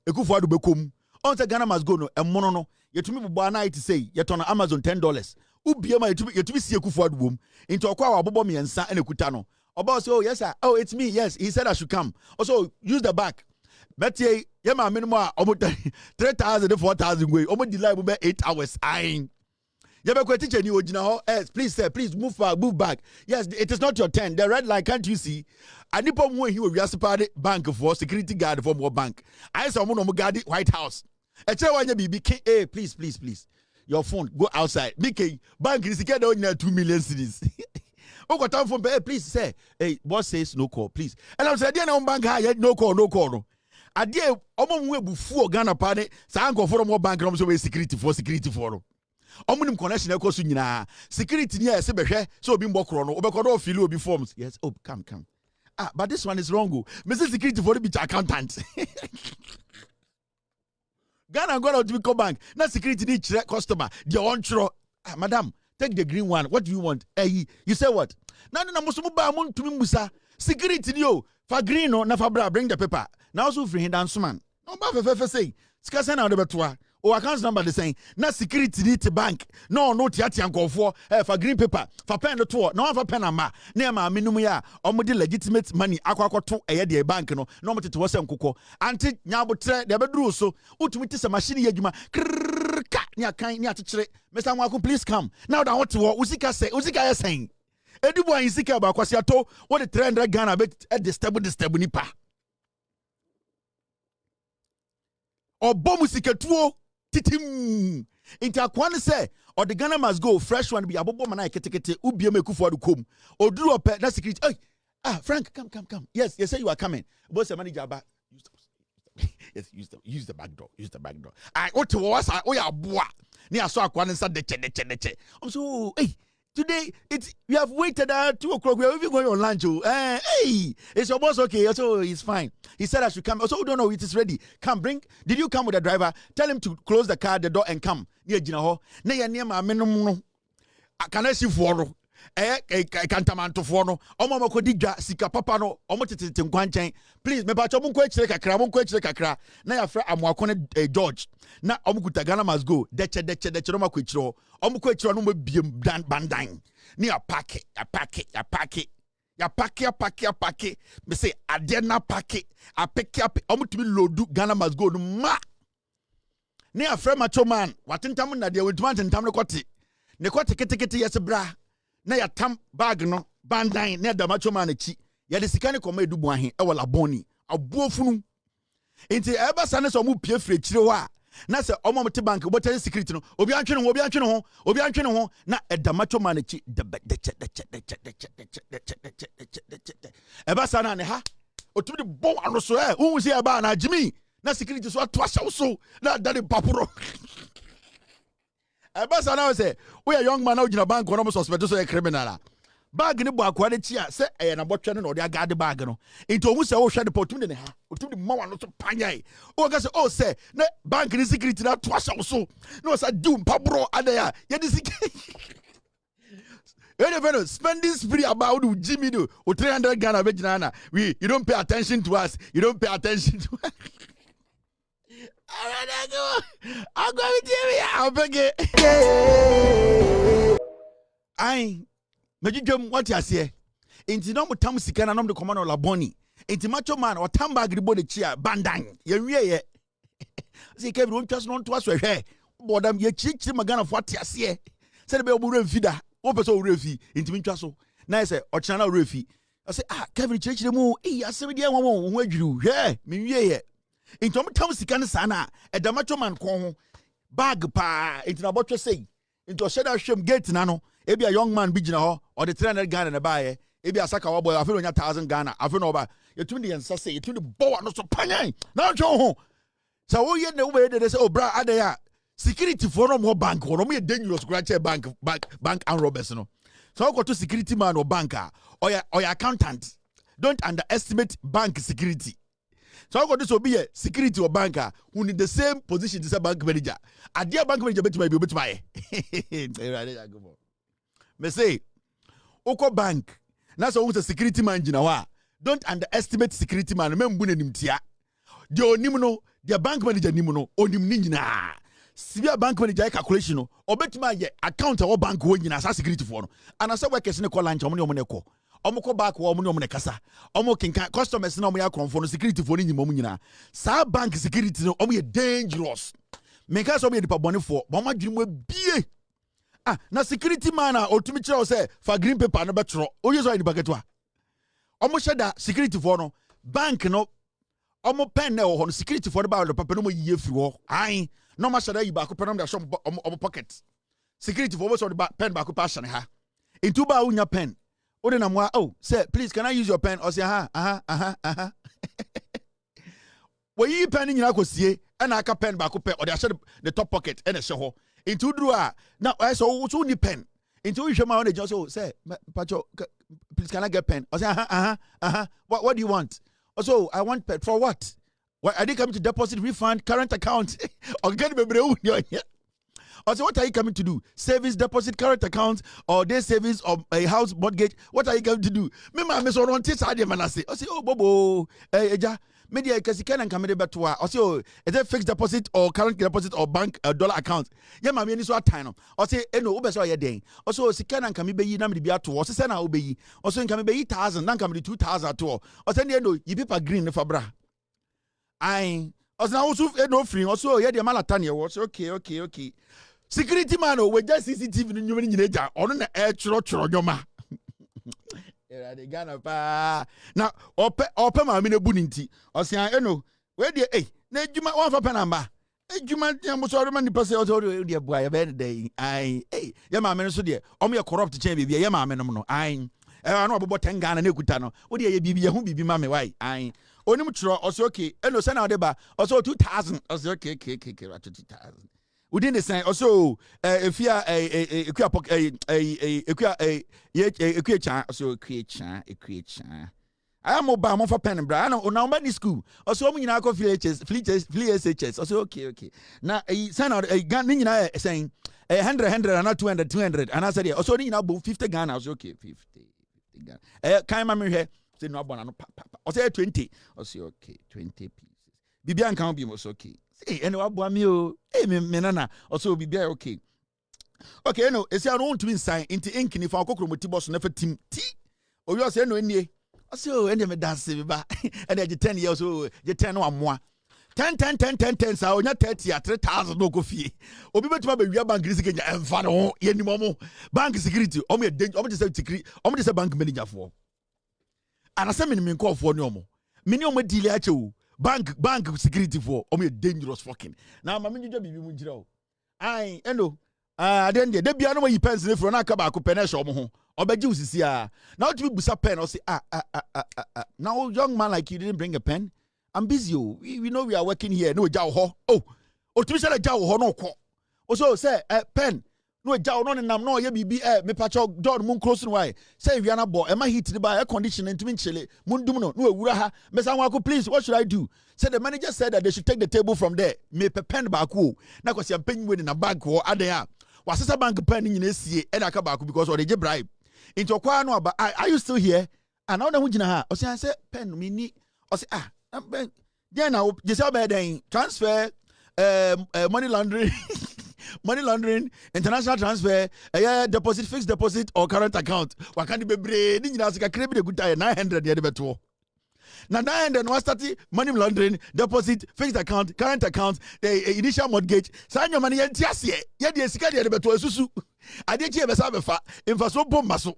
Speaker 1: ekufo adu bekom on say Ghana must go no emono no yetumi bobo ana it say yeto na Amazon $10 ubiema yetumi sie ekufo adu bom into okwa wa bobo miensa ene kuta no oba say oh yes sir oh it's me yes he said I should come also use the back betie ye ma minimum a omo 3,000 to 4,000 way omo delay bo be 8 hours ain Yabeko teacher ni ojina ho. Please sir, please move back. Yes, it is not your turn. The red line, can't you see? Anipo mu he we asipade bank for security guard for more bank. I saw mo no guard White House. E chere wanya bibi hey, please. Your phone go outside. BK bank is secure on 2 million cedis. Oh, time phone, hey, please say, hey, boss says no call, please. And I'm saying, no bank high, no call, no. I dear, we before Ghana party, Sanko for more bank rooms away security for. Omunum connection ekosu nyina security near sebehwe so obi mbokro no obekodo feel obi forms. Yes, oh, come. But this one is wrong. Mr. Security for the accountant. Ghana go to Biko Bank. Na security need customer. The on madam, take the green one. What do you want? You say what? Na musumu ba mun tumi musa. Security yo. For green no na fabra bring the paper. Now also free dance man. No ba fe say. Sika say na de betua. O account number the saying. Na security need to bank. No tiati ankofo. For green paper. For pen the tour. No for pen ama. Na ma minimum ya. Omudi legitimate money akwa to de bank no. No moti to wasem koko. Anti nyabotre de bedru so. Utumi ti se machine yadwuma. Nya kan nya tikire. Mr. Nwaku please come. Now that what to usika saying. Edibu an isika ba kwasi ato. What the 300 Ghana be disturb nipa. Obomu siketuo titim. Inti akwane say or the Ghana must go fresh one be abobo mana ketekete ubie meku for the com. Oduru ope na security. Frank, come. Yes, you say you are coming. Boss the manager back. Yes, use the back door. I ought to was ya boa. Ni aso akwane sa deche. So hey, today we have waited 2 o'clock. We are even going on lunch. Hey, is your boss okay? So he's fine. He said I should come. Also, we don't know it is ready. Come, bring. Did you come with the driver? Tell him to close the car, the door, and come. Near Jinaho. Near my minimum. Can I see for kantamanto for no omo kodija sika papa no omo tete nkwanchen please me ba cho monko echire kakra na ya fra amwakone George na omo kuta Ghana must go deche no mako echiro omo ko echiro no mo biem bandan ni apake me say adena pake apeke omo tumi lodu Ghana must go no ma ni afra macho man watentam na de wentuma tentam no kote ne kote ketekete yes bra na ya tam bag no bandan na da macho man chi ya de sika ne koma edu Boahen e wala Labone abuofunu enti eba sane so mu pie fre chire ho a na se omo mte bank bo tell security no obi antwe no ho na e da macho man chi de eba sane ne ha otumi de bo ano so hu si eba na jimi na security so ato ashaw so na da de papuro Ebasa now say, we a young man out in a bank on suspect so a criminal. Bag ni bo akwa de chia say e na botwe no de aga de bag no. Into omu say o hwe de potum de ha. Otum de mawa no so panyai. O ga say o say na bank ni security na to asha so. No say do mpabro adaya. Ye di security. Spending spree about Jimmy do. O 300 Ghana be jina na. You don't pay attention to us. You don't pay attention to us. I'm going to I'll beg it. I Majum, what you say? Inti no mutam sika na no de command Labone. Inti macho man or tamba gribo de chia bandang. Ye. See Kevin won't trust non to us we. Bodam ye chichi magana for what you say. Say the be obu feeder. O person refi inti min so. Na say o chana refi. I say Kevin chichi mu I say we dey won ho adwuru. Hwe me wie into tom sika ne sana e da macho man kon bag pa into na botwe say into sheda hwem gate na no e bia young man bi gina ho or the 300 Ghana na baaye e bia saka wa boy afero nya 1000 Ghana afero oba yetumi de yensa say yetumi de bow no so panyan na hwe ho so wo ye na wo be de say bra adaya security for no more bank no mo ye dangerous kura che bank and robbers no so go to security man or banker or your accountant don't underestimate bank security. So I got this will be a security or banker who need the same position as a bank manager. A dear bank manager bet my me say Oko bank. That's always a security man jinawa. Don't underestimate security man. Membune nimtia. The onimuno, the bank manager nimuno, onim ninjina. Sibia bank manager calculation no. Obet my account or bank when you security for no. And I said workers in a call lunch omoneko. Omoko back wo omo ne kasa omo kinka customers na omo ya konfo no security for ni mom nyina sa bank security no omo ye dangerous meka so omo ye dipa bone for omo adwiri mo bie na security man otumi kyerɛ say for green paper no betro oye so any bucket wa omo hyɛ security for no bank no omo pen na ho no security for the ba the papa no mo yie firi ho ai no ma hyɛ da yi ba ko pen no da show omo pocket security for so the pen ba ko pa hyɛ ne ha into ba unya pen ode na mo oh say please can I use your pen or say we yi pen nyina kosie na aka pen ba ko pe or dey the top pocket and hyɛ ho into dru now so ni pen into you ma on just so say pacho please can I get pen or say what do you want also I want pen for what are they coming to deposit refund current account or get me also what are you coming to do savings deposit current account or day savings or a house mortgage what are you going to do me ma me so on teach ade man say o say oh bobo eja media kasi can come de beto o say oh is it fixed deposit or current deposit or bank dollar account ye ma me ni so atan no o say no obeso o ye den o say o sika na come be yi na me bi ato o say na o be yi o say come be yi 1000 na come be 2000 to o say no yi paper green for bra ai o say na wo so no free o say o ye de malata ne wo say okay security man we just CCTV no nyum nyina ja ono na choro nyoma era de Ghana pa na ope ma me na bu ninti o se we de na adwuma won fa pe namba adwuma nyam so ma nipa se o de bua ye be de ai ye ma me so de o me corrupt chain bibia ye ma me no ai no obobo 10 Ghana na ekuta no wo de ye bibi ye hu bibi ma me wai ai onim choro o se okay se na o de ba o se 2000 o se okay 2000 within the same also Afia equia I am mobile mo for pen bra na una mba ni school also mo nyina akọ flee SHS also okay na sign out gan ni nyina saying 100 and not 200 and I said also ni nyina bo 50 Ghana also okay 50 Ghana kan ma me hwe say no abona no also 20 also okay 20 pieces bibia nkan bi mo so okay and what boy me o me nana also be okay no esi I don't to sign into ink ni fa kokoro moti boss na fa tim ti o yo say no enie o say o ende me dance be ba and e 10 years so je 10 no amoa 10 sa onya 30 at 3000 no go fie obi betuma be wia bank risiki nya emfa no ye ni momo bank security o me danger o me say security o me say bank manager for anase me ni call for ni omo me ni omo deal ache o bank security for o me dangerous fucking now ma me njo bibi mu njira o ai eno then de bia no yi pens ne fro na aka ba ko pen e sho mo ho obeji usisi now to be busa pen or say now young man like you didn't bring a pen I'm busy we know we are working here no ja ho o tumi sele ja ho no ko o so say pen no ja no nam no ye bibi me pacho door mun close no why say we na bo e ma heat ba air condition ntumi nchele mun dum no ewura ha me say wanko please what should I do say the manager said that they should take the table from there me pen ba ko na kwasi ampanyi we na bag ho adan wasesa bank pen nyina sie e na aka ba ko because or they give bribe into kwa no aba are you still here and now na hu gina ha o say pen me ni o say then now you say about transfer money laundering international transfer deposit fixed deposit or current account wakandi bebre ni nyina sika krebi de guta 900 ye de beto na 900 no start money laundering deposit fixed account current account initial mortgage sanyo money ye tiase ye de sika de beto asusu ade chi e be sa be fa infaso bomba so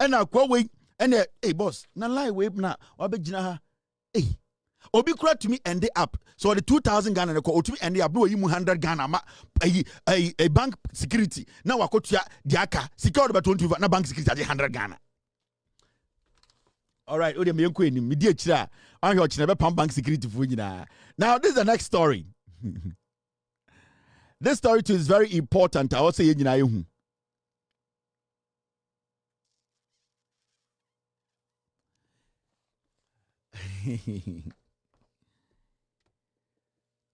Speaker 1: na kwa we na boss na lie we na obegina ha obi kura to me end up so the 2000 Ghana ko to me end up no yi mu 100 Ghana ma a bank security na wakotua diaka security about 20 na bank security 100 Ghana all right o de me enko enim me di akira an hwe ochine be pam bank security fu nyina now this is the next story this story too is very important I also ye nyina yehu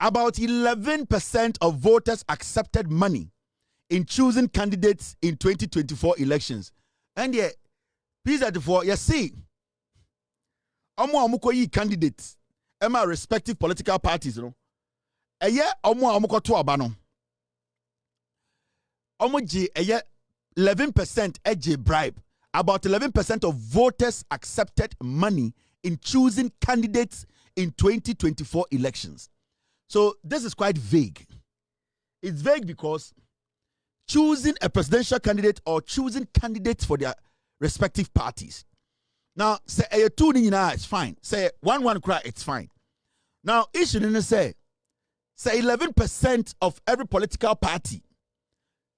Speaker 1: About 11% of voters accepted money in choosing candidates in 2024 elections. And yeah, please for you see, omo yi candidates, ema respective political parties, you know. Omo to abano. Omo ji 11% eje bribe. About 11% of voters accepted money in choosing candidates in 2024 elections. So this is quite vague. It's vague because choosing a presidential candidate or choosing candidates for their respective parties. Now, say a two it's fine. Say 1-1 cry, it's fine. Now, issue didn't say 11% of every political party.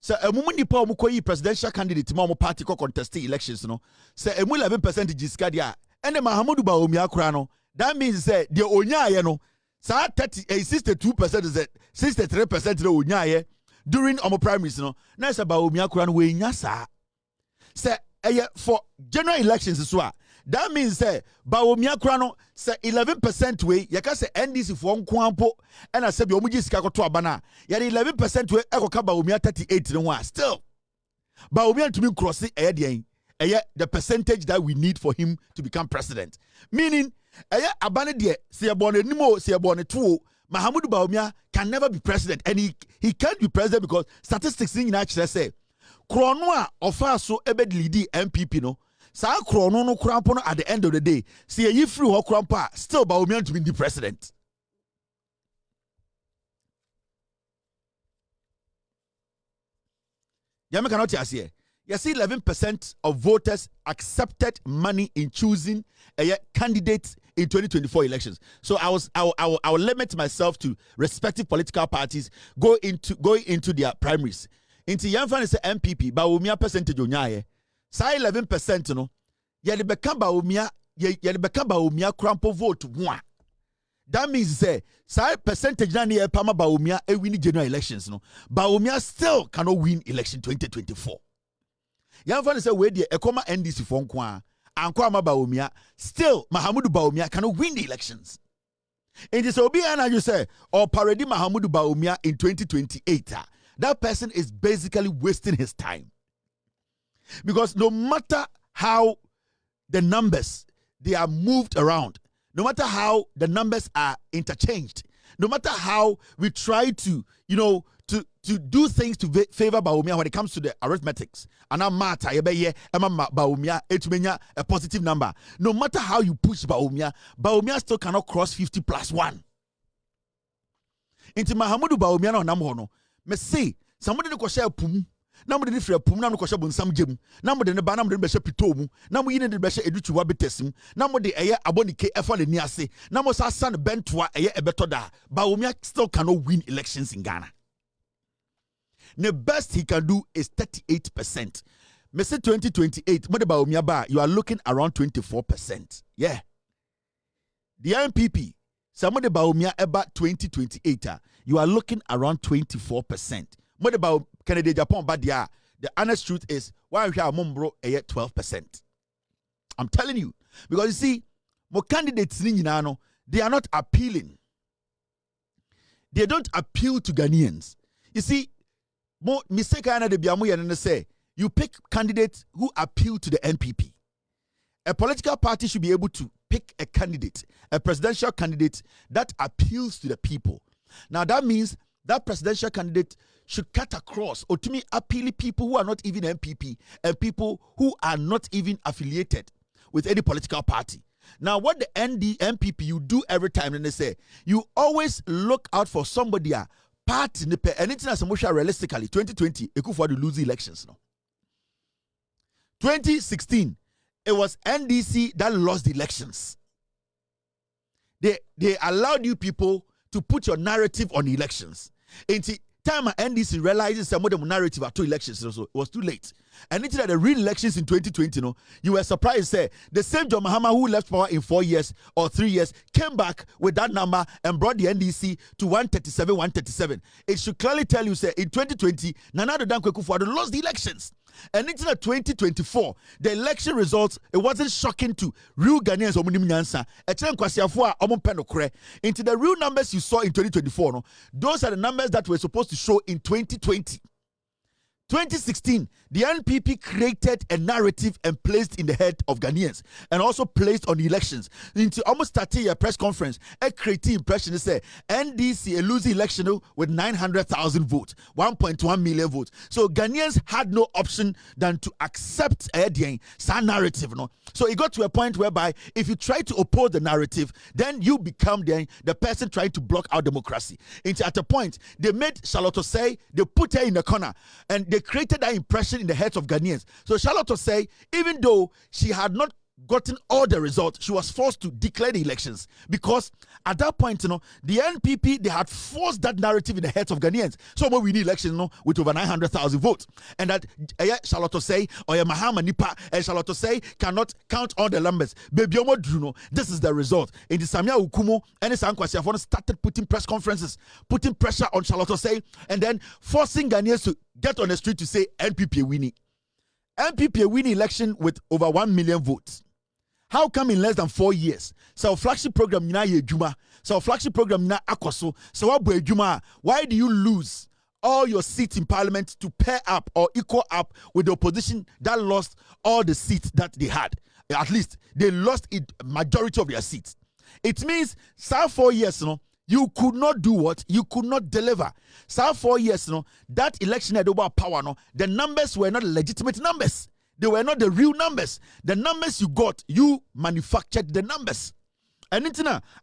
Speaker 1: So a moment the power presidential candidate mo party ko contest elections no. Say 11% jiskadia. And the Mahamudu Bawumia krano. That means say the onyaye no. Sa 62% is 63% the onyaye during omo primaries no. Na say Bawumia krano we nya sa. Say for general elections as well. That means say Bawumia krano say 11% way yaka say NDC for nkwampo and I say bi omuji sika koto abana ya 11% way ekoka Bawumia 38 no one still Bawumia to be cross the percentage that we need for him to become president, meaning abane de say abone nimo say abone two Mahamudu Bawumia can never be president, and he can't be president because statistics in actually say Onua ofa so ebe lead MPP no. Sa krono no krampo no at the end of the day, see ye free ho krampo still Bawumia to be the president. Yama cannot here. You see 11% of voters accepted money in choosing a candidate in 2024 elections. So I will limit myself to respective political parties going into their primaries. Into Yanfan is MPP, Bawumia percentage onyaye. Say 11% no, yet become Bawumia crampo vote one. That means say percentage na near Pama Bawumia a win general elections no. Bawumia still cannot win election 2024. Yanfan say where the Ekoma NDC for nkwa Ankwama Bawumia still Mahamudu Bawumia cannot win the elections. In this Obiana you say or parody Mahamudu Bawumia in 2028. That person is basically wasting his time. Because no matter how the numbers they are moved around, no matter how the numbers are interchanged, no matter how we try to, to do things to favor Bawumia when it comes to the arithmetics, and I'm matter, Bawumia, a positive number. No matter how you push Bawumia still cannot cross 50 plus 1. Into Mahamudu Bawumia no namhono. Me say somebody no share pum. Namu de frɛ pum namu kɔhyɛ bonsam gyem namu de ne ba namu de bɛhyɛ pitomu namu yine de bɛhyɛ edutuwa betesim namu de ɛyɛ abonike ɛfa le ni ase namu sa san bentoa ɛyɛ ɛbɛtɔ da Bawumia still cannot win elections in Ghana. The best he can do is 38%. Me say 2028 mo de Bawumia ba you are looking around 24%. Yeah. The MPP some de Bawumia about 2028 you are looking around 24%. What about Canada, Japan, but the honest truth is, why we have Mumbro 12%. I'm telling you. Because you see, more candidates, they are not appealing. They don't appeal to Ghanaians. You see, more mistake and say, you pick candidates who appeal to the NPP. A political party should be able to pick a candidate, a presidential candidate that appeals to the people. Now that means that presidential candidate should cut across or to me appeal people who are not even MPP and people who are not even affiliated with any political party. Now, what the MPP you do every time, and they say you always look out for somebody party and international realistically 2020 it could for the lose elections. No, 2016 it was NDC that lost the elections. They allowed you people to put your narrative on the elections. Until time NDC realizes some of the narrative at 2 elections, so it was too late. And into the real elections in 2020, you were surprised, say the same John Mahama who left power in 4 years or 3 years came back with that number and brought the NDC to 137. It should clearly tell you, say in 2020, Nana Addo Dankwa Akufo-Addo lost the elections. And into the 2024, the election results, it wasn't shocking to real Ghanaians. Into the real numbers you saw in 2024, those are the numbers that were supposed to show in 2020. 2016, the NPP created a narrative and placed in the head of Ghanaians and also placed on the elections. Into almost 30-year press conference, a creative impression is say NDC a losing election with 900,000 votes, 1.1 million votes. So Ghanaians had no option than to accept a narrative. No? So it got to a point whereby if you try to oppose the narrative, then you become the person trying to block out democracy. At a point, they made Charlotte say, they put her in the corner and they created that impression in the heads of Ghanaians. So Charlotte was saying, even though she had not gotten all the results, she was forced to declare the elections because at that point, the NPP, they had forced that narrative in the heads of Ghanaians. So when we need elections, with over 900,000 votes, and that Charlotte say or Mahama Nipa and Charlotte say cannot count all the numbers. Baby, this is the result. In the Samia Ukumo and Sankwasiafon started putting press conferences, putting pressure on Charlotte say, and then forcing Ghanaians to get on the street to say NPP winning. NPP winning election with over 1 million votes. How come in less than 4 years? So flagship program nina ye juma. So flagship program nina akoso. So what juma? Why do you lose all your seats in parliament to pair up or equal up with the opposition that lost all the seats that they had? At least they lost it majority of their seats. It means so 4 years, you could not do what? You could not deliver. So 4 years, that election had over power, the numbers were not legitimate numbers. They were not the real numbers. The numbers you got, you manufactured the numbers. And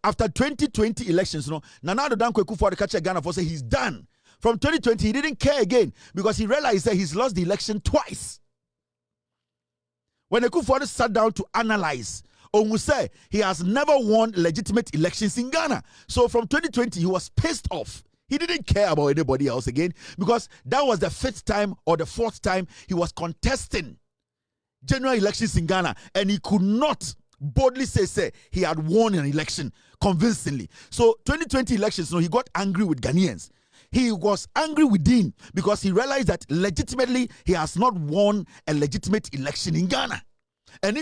Speaker 1: after 2020 elections, Nana Danko Akufo-Addo catch Ghana for say he's done. From 2020, he didn't care again because he realized that he's lost the election twice. When Akufo-Addo sat down to analyze, Onua said he has never won legitimate elections in Ghana. So from 2020, he was pissed off. He didn't care about anybody else again because that was the 5th time or the 4th time he was contesting general elections in Ghana, and he could not boldly say he had won an election convincingly. So 2020 elections, he got angry with Ghanaians. He was angry within because he realized that legitimately he has not won a legitimate election in Ghana. And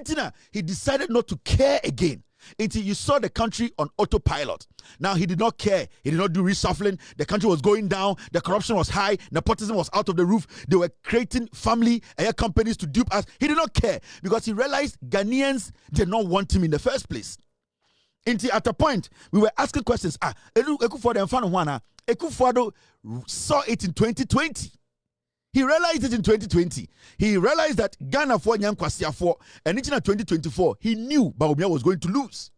Speaker 1: he decided not to care again. Until you saw the country on autopilot. Now he did not care. He did not do reshuffling. The country was going down. The corruption was high. Nepotism was out of the roof. They were creating family companies to dupe us. He did not care because he realized Ghanaians did not want him in the first place. Until at a point, we were asking questions. Akufo-Addo saw it in 2020. He realized it in 2020. He realized that Ghana for Nyankwasiafo and in 2024, he knew Bawumia was going to lose.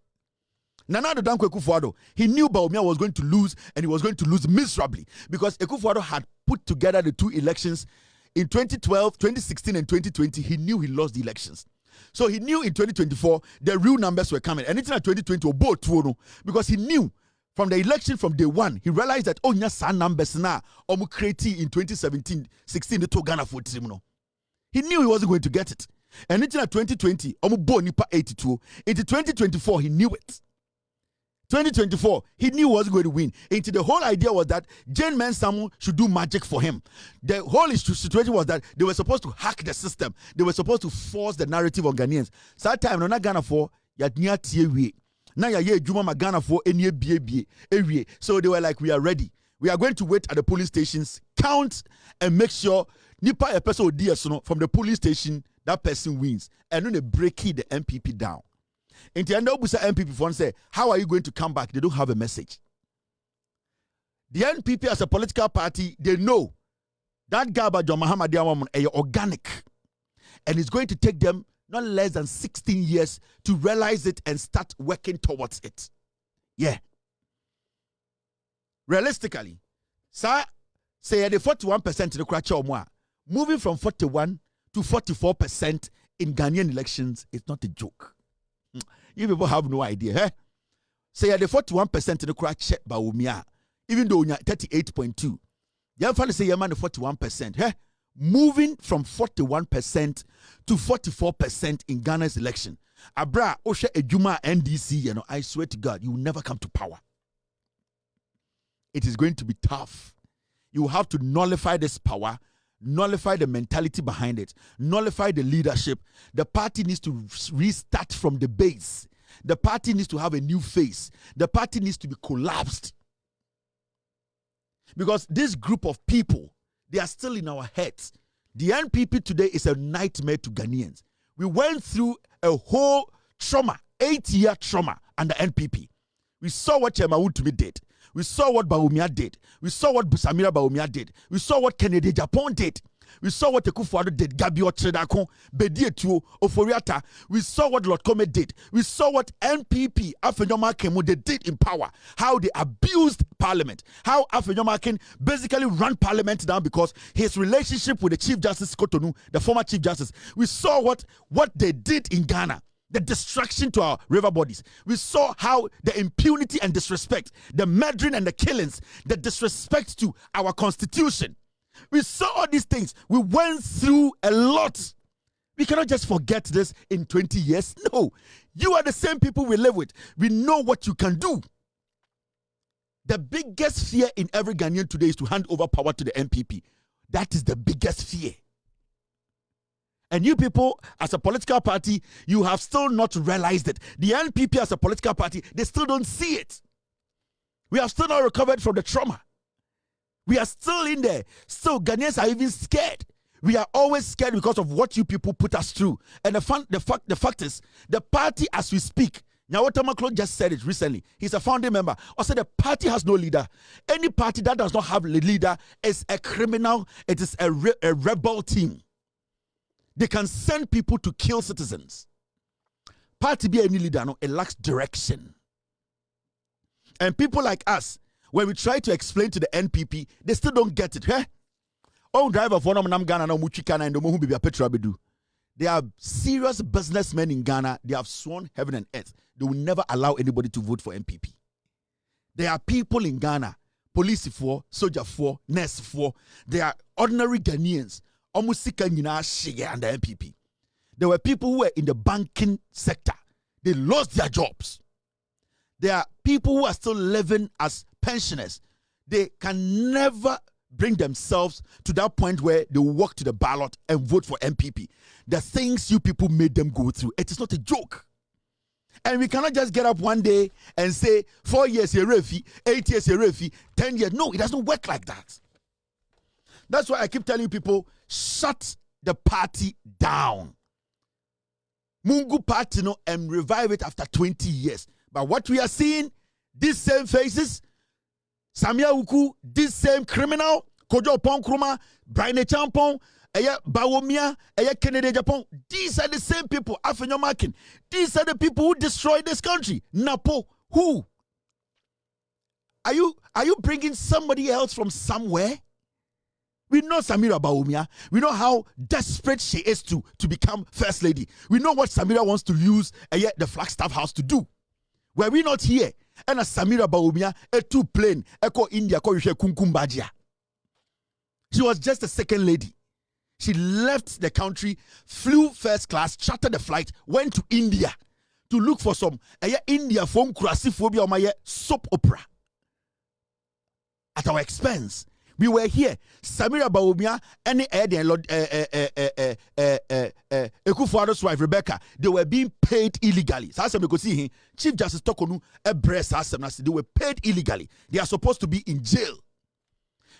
Speaker 1: Nana Danko Akufo-Addo, he knew Bawumia was going to lose and he was going to lose miserably because Akufo-Addo had put together the 2 elections in 2012, 2016 and 2020. He knew he lost the elections. So he knew in 2024 the real numbers were coming. And in 2020, because he knew from the election from day one, he realized that yes, numbers now created in 2017, 16 to Ghana for him. He knew he wasn't going to get it. And in 2020, nipa 82. Into 2024, he knew it. 2024, he knew he wasn't going to win. Into the whole idea was that Jane Mensamu should do magic for him. The whole situation was that they were supposed to hack the system. They were supposed to force the narrative on Ghanaians. So that time, not Ghana for Yadnia Tiewe. Now Juma Magana for any BA. So they were like, we are ready. We are going to wait at the police stations, count and make sure Nipa a person from the police station, that person wins. And then they break the NPP down. In the end, NPP phone say, how are you going to come back? They don't have a message. The NPP as a political party, they know that Gaba John Muhammad is organic. And it's going to take them not less than 16 years to realize it and start working towards it. Yeah. Realistically, say the 41% in the Kracha, moving from 41 to 44% in Ghanaian elections is not a joke. You people have no idea, eh? Say the 41% in the Kracha Bawumia, even though you're 38.2. You have to say you're 41%, eh? Moving from 41% to 44% in Ghana's election. Abra, Osha Ejuma NDC, I swear to God, you will never come to power. It is going to be tough. You have to nullify this power, nullify the mentality behind it, nullify the leadership. The party needs to restart from the base. The party needs to have a new face. The party needs to be collapsed. Because this group of people, they are still in our heads. The NPP today is a nightmare to Ghanaians. We went through a whole trauma, 8-year trauma under NPP. We saw what Chairman Wontumi did. We saw what Bawumia did. We saw what Samira Bawumia did. We saw what Kennedy Japan did. We saw what Akufo-Addo did. Gabio Tredakon, Bedietuo, Ofori Atta. We saw what Lord Kome did. We saw what NPP, Afenyo they did in power. How they abused parliament. How Afenyo basically ran parliament down because his relationship with the Chief Justice Kotonu, the former Chief Justice. We saw what they did in Ghana. The destruction to our river bodies. We saw how the impunity and disrespect, the murdering and the killings, the disrespect to our constitution. We saw all these things. We went through a lot. We cannot just forget this in 20 years. No. You are the same people we live with. We know what you can do. The biggest fear in every Ghanaian today is to hand over power to the NPP. That is the biggest fear. And you people, as a political party, you have still not realized it. The NPP as a political party, they still don't see it. We have still not recovered from the trauma. We are still in there. Still, Ghanaians are even scared. We are always scared because of what you people put us through. And the fact is, the party as we speak, Nyawotamaklo just said it recently. He's a founding member. Also, the party has no leader. Any party that does not have a leader is a criminal. It is a rebel team. They can send people to kill citizens. Party be any leader, no, it lacks direction. And people like us, when we try to explain to the NPP, they still don't get it. Eh? Oh, driver for Nam Ghana no Muchikana and the Mohu Bibia Petra Bedu. They are serious businessmen in Ghana. They have sworn heaven and earth. They will never allow anybody to vote for NPP. There are people in Ghana, police for, soldier for, nurse for. They are ordinary Ghanaians. Almost and the NPP. There were people who were in the banking sector. They lost their jobs. There are people who are still living as pensioners. They can never bring themselves to that point where they walk to the ballot and vote for NPP. The things you people made them go through, it is not a joke. And we cannot just get up one day and say 4 years a refi, 8 years a refi, 10 years. No, it doesn't work like that. That's why I keep telling people, shut the party down. Mungu party no and revive it after 20 years. But what we are seeing, these same faces, Samia Uku, this same criminal, Kojo Ponkruma, Brian Champon, Bawomia, Kennedy Japan, these are the same people, Afenyo Makin. These are the people who destroyed this country. Napo, who? Are you bringing somebody else from somewhere? We know Samira Bawumia. We know how desperate she is to become first lady. We know what Samira wants to use the Flagstaff House to do. Were we not here? And Samira Bawumia, a two plane, Eko India, Ko Yushe Kunkumbajia. She was just a second lady. She left the country, flew first class, chartered the flight, went to India to look for some India phone krasiphobia or my soap opera at our expense. We were here. Samira Bawumia, any Akufo-Addo's wife, Rebecca, they were being paid illegally. So I could see him. Chief Justice Tokonu, they were paid illegally. They are supposed to be in jail.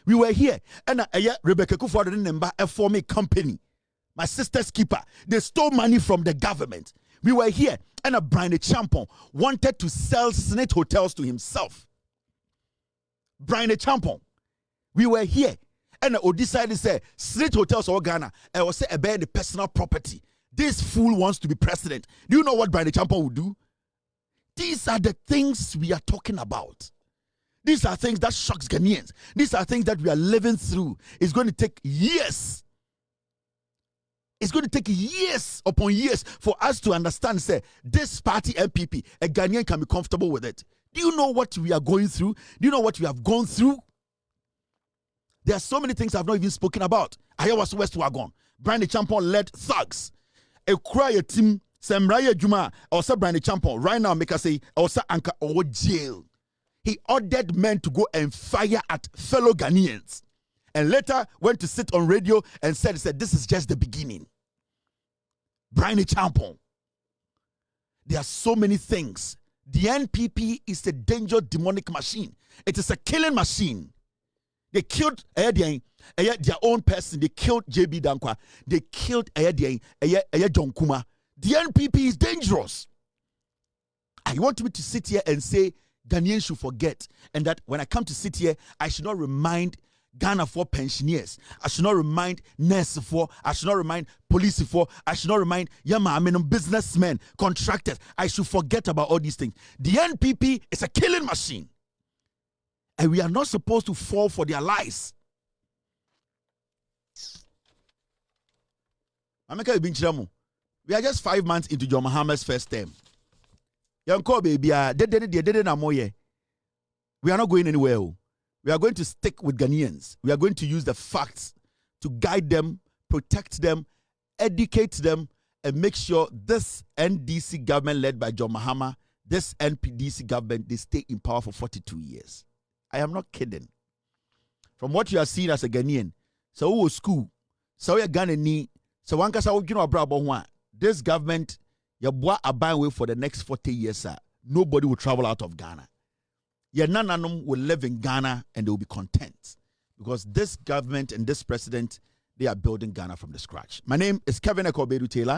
Speaker 1: We were here. And Rebecca Akufo-Addo number form a company. My sister's keeper. They stole money from the government. We were here. And Brian Champon wanted to sell Senate hotels to himself. Brian Champon. We were here, and I decided to say, Street Hotels or Ghana, I will say about the personal property. This fool wants to be president. Do you know what Brian Champon will do? These are the things we are talking about. These are things that shocks Ghanaians. These are things that we are living through. It's going to take years. It's going to take years upon years for us to understand, say, this party MPP, a Ghanaian can be comfortable with it. Do you know what we are going through? Do you know what we have gone through? There are so many things I've not even spoken about. I was West Wagon. Brian Champon led thugs. A cry team, Semraya Juma, or Brian Champon. Right now, make us say, or Anka or jail. He ordered men to go and fire at fellow Ghanaians. And later went to sit on radio and said, this is just the beginning. Brian Champon. There are so many things. The NPP is a dangerous demonic machine. It is a killing machine. They killed their own person. They killed JB Dankwa. They killed John Kuma. The NPP is dangerous. I want me to sit here and say Ghanaians should forget, and that when I come to sit here, I should not remind Ghana for pensioners. I should not remind nurses for. I should not remind police for. I should not remind businessmen, contractors. I should forget about all these things. The NPP is a killing machine. And we are not supposed to fall for their lies. We are just 5 months into John Mahama's first term. Baby, we are not going anywhere. We are going to stick with Ghanaians. We are going to use the facts to guide them, protect them, educate them, and make sure this NDC government led by John Mahama, this NPDC government, they stay in power for 42 years. I am not kidding. From what you are seeing as a Ghanaian, so who school, so we are Ghanaian, so one can say, this government, you boy a ban way for the next 40 years, sir. Nobody will travel out of Ghana. None of them will live in Ghana and they will be content. Because this government and this president, they are building Ghana from the scratch. My name is Kevin Ekobedu Taylor.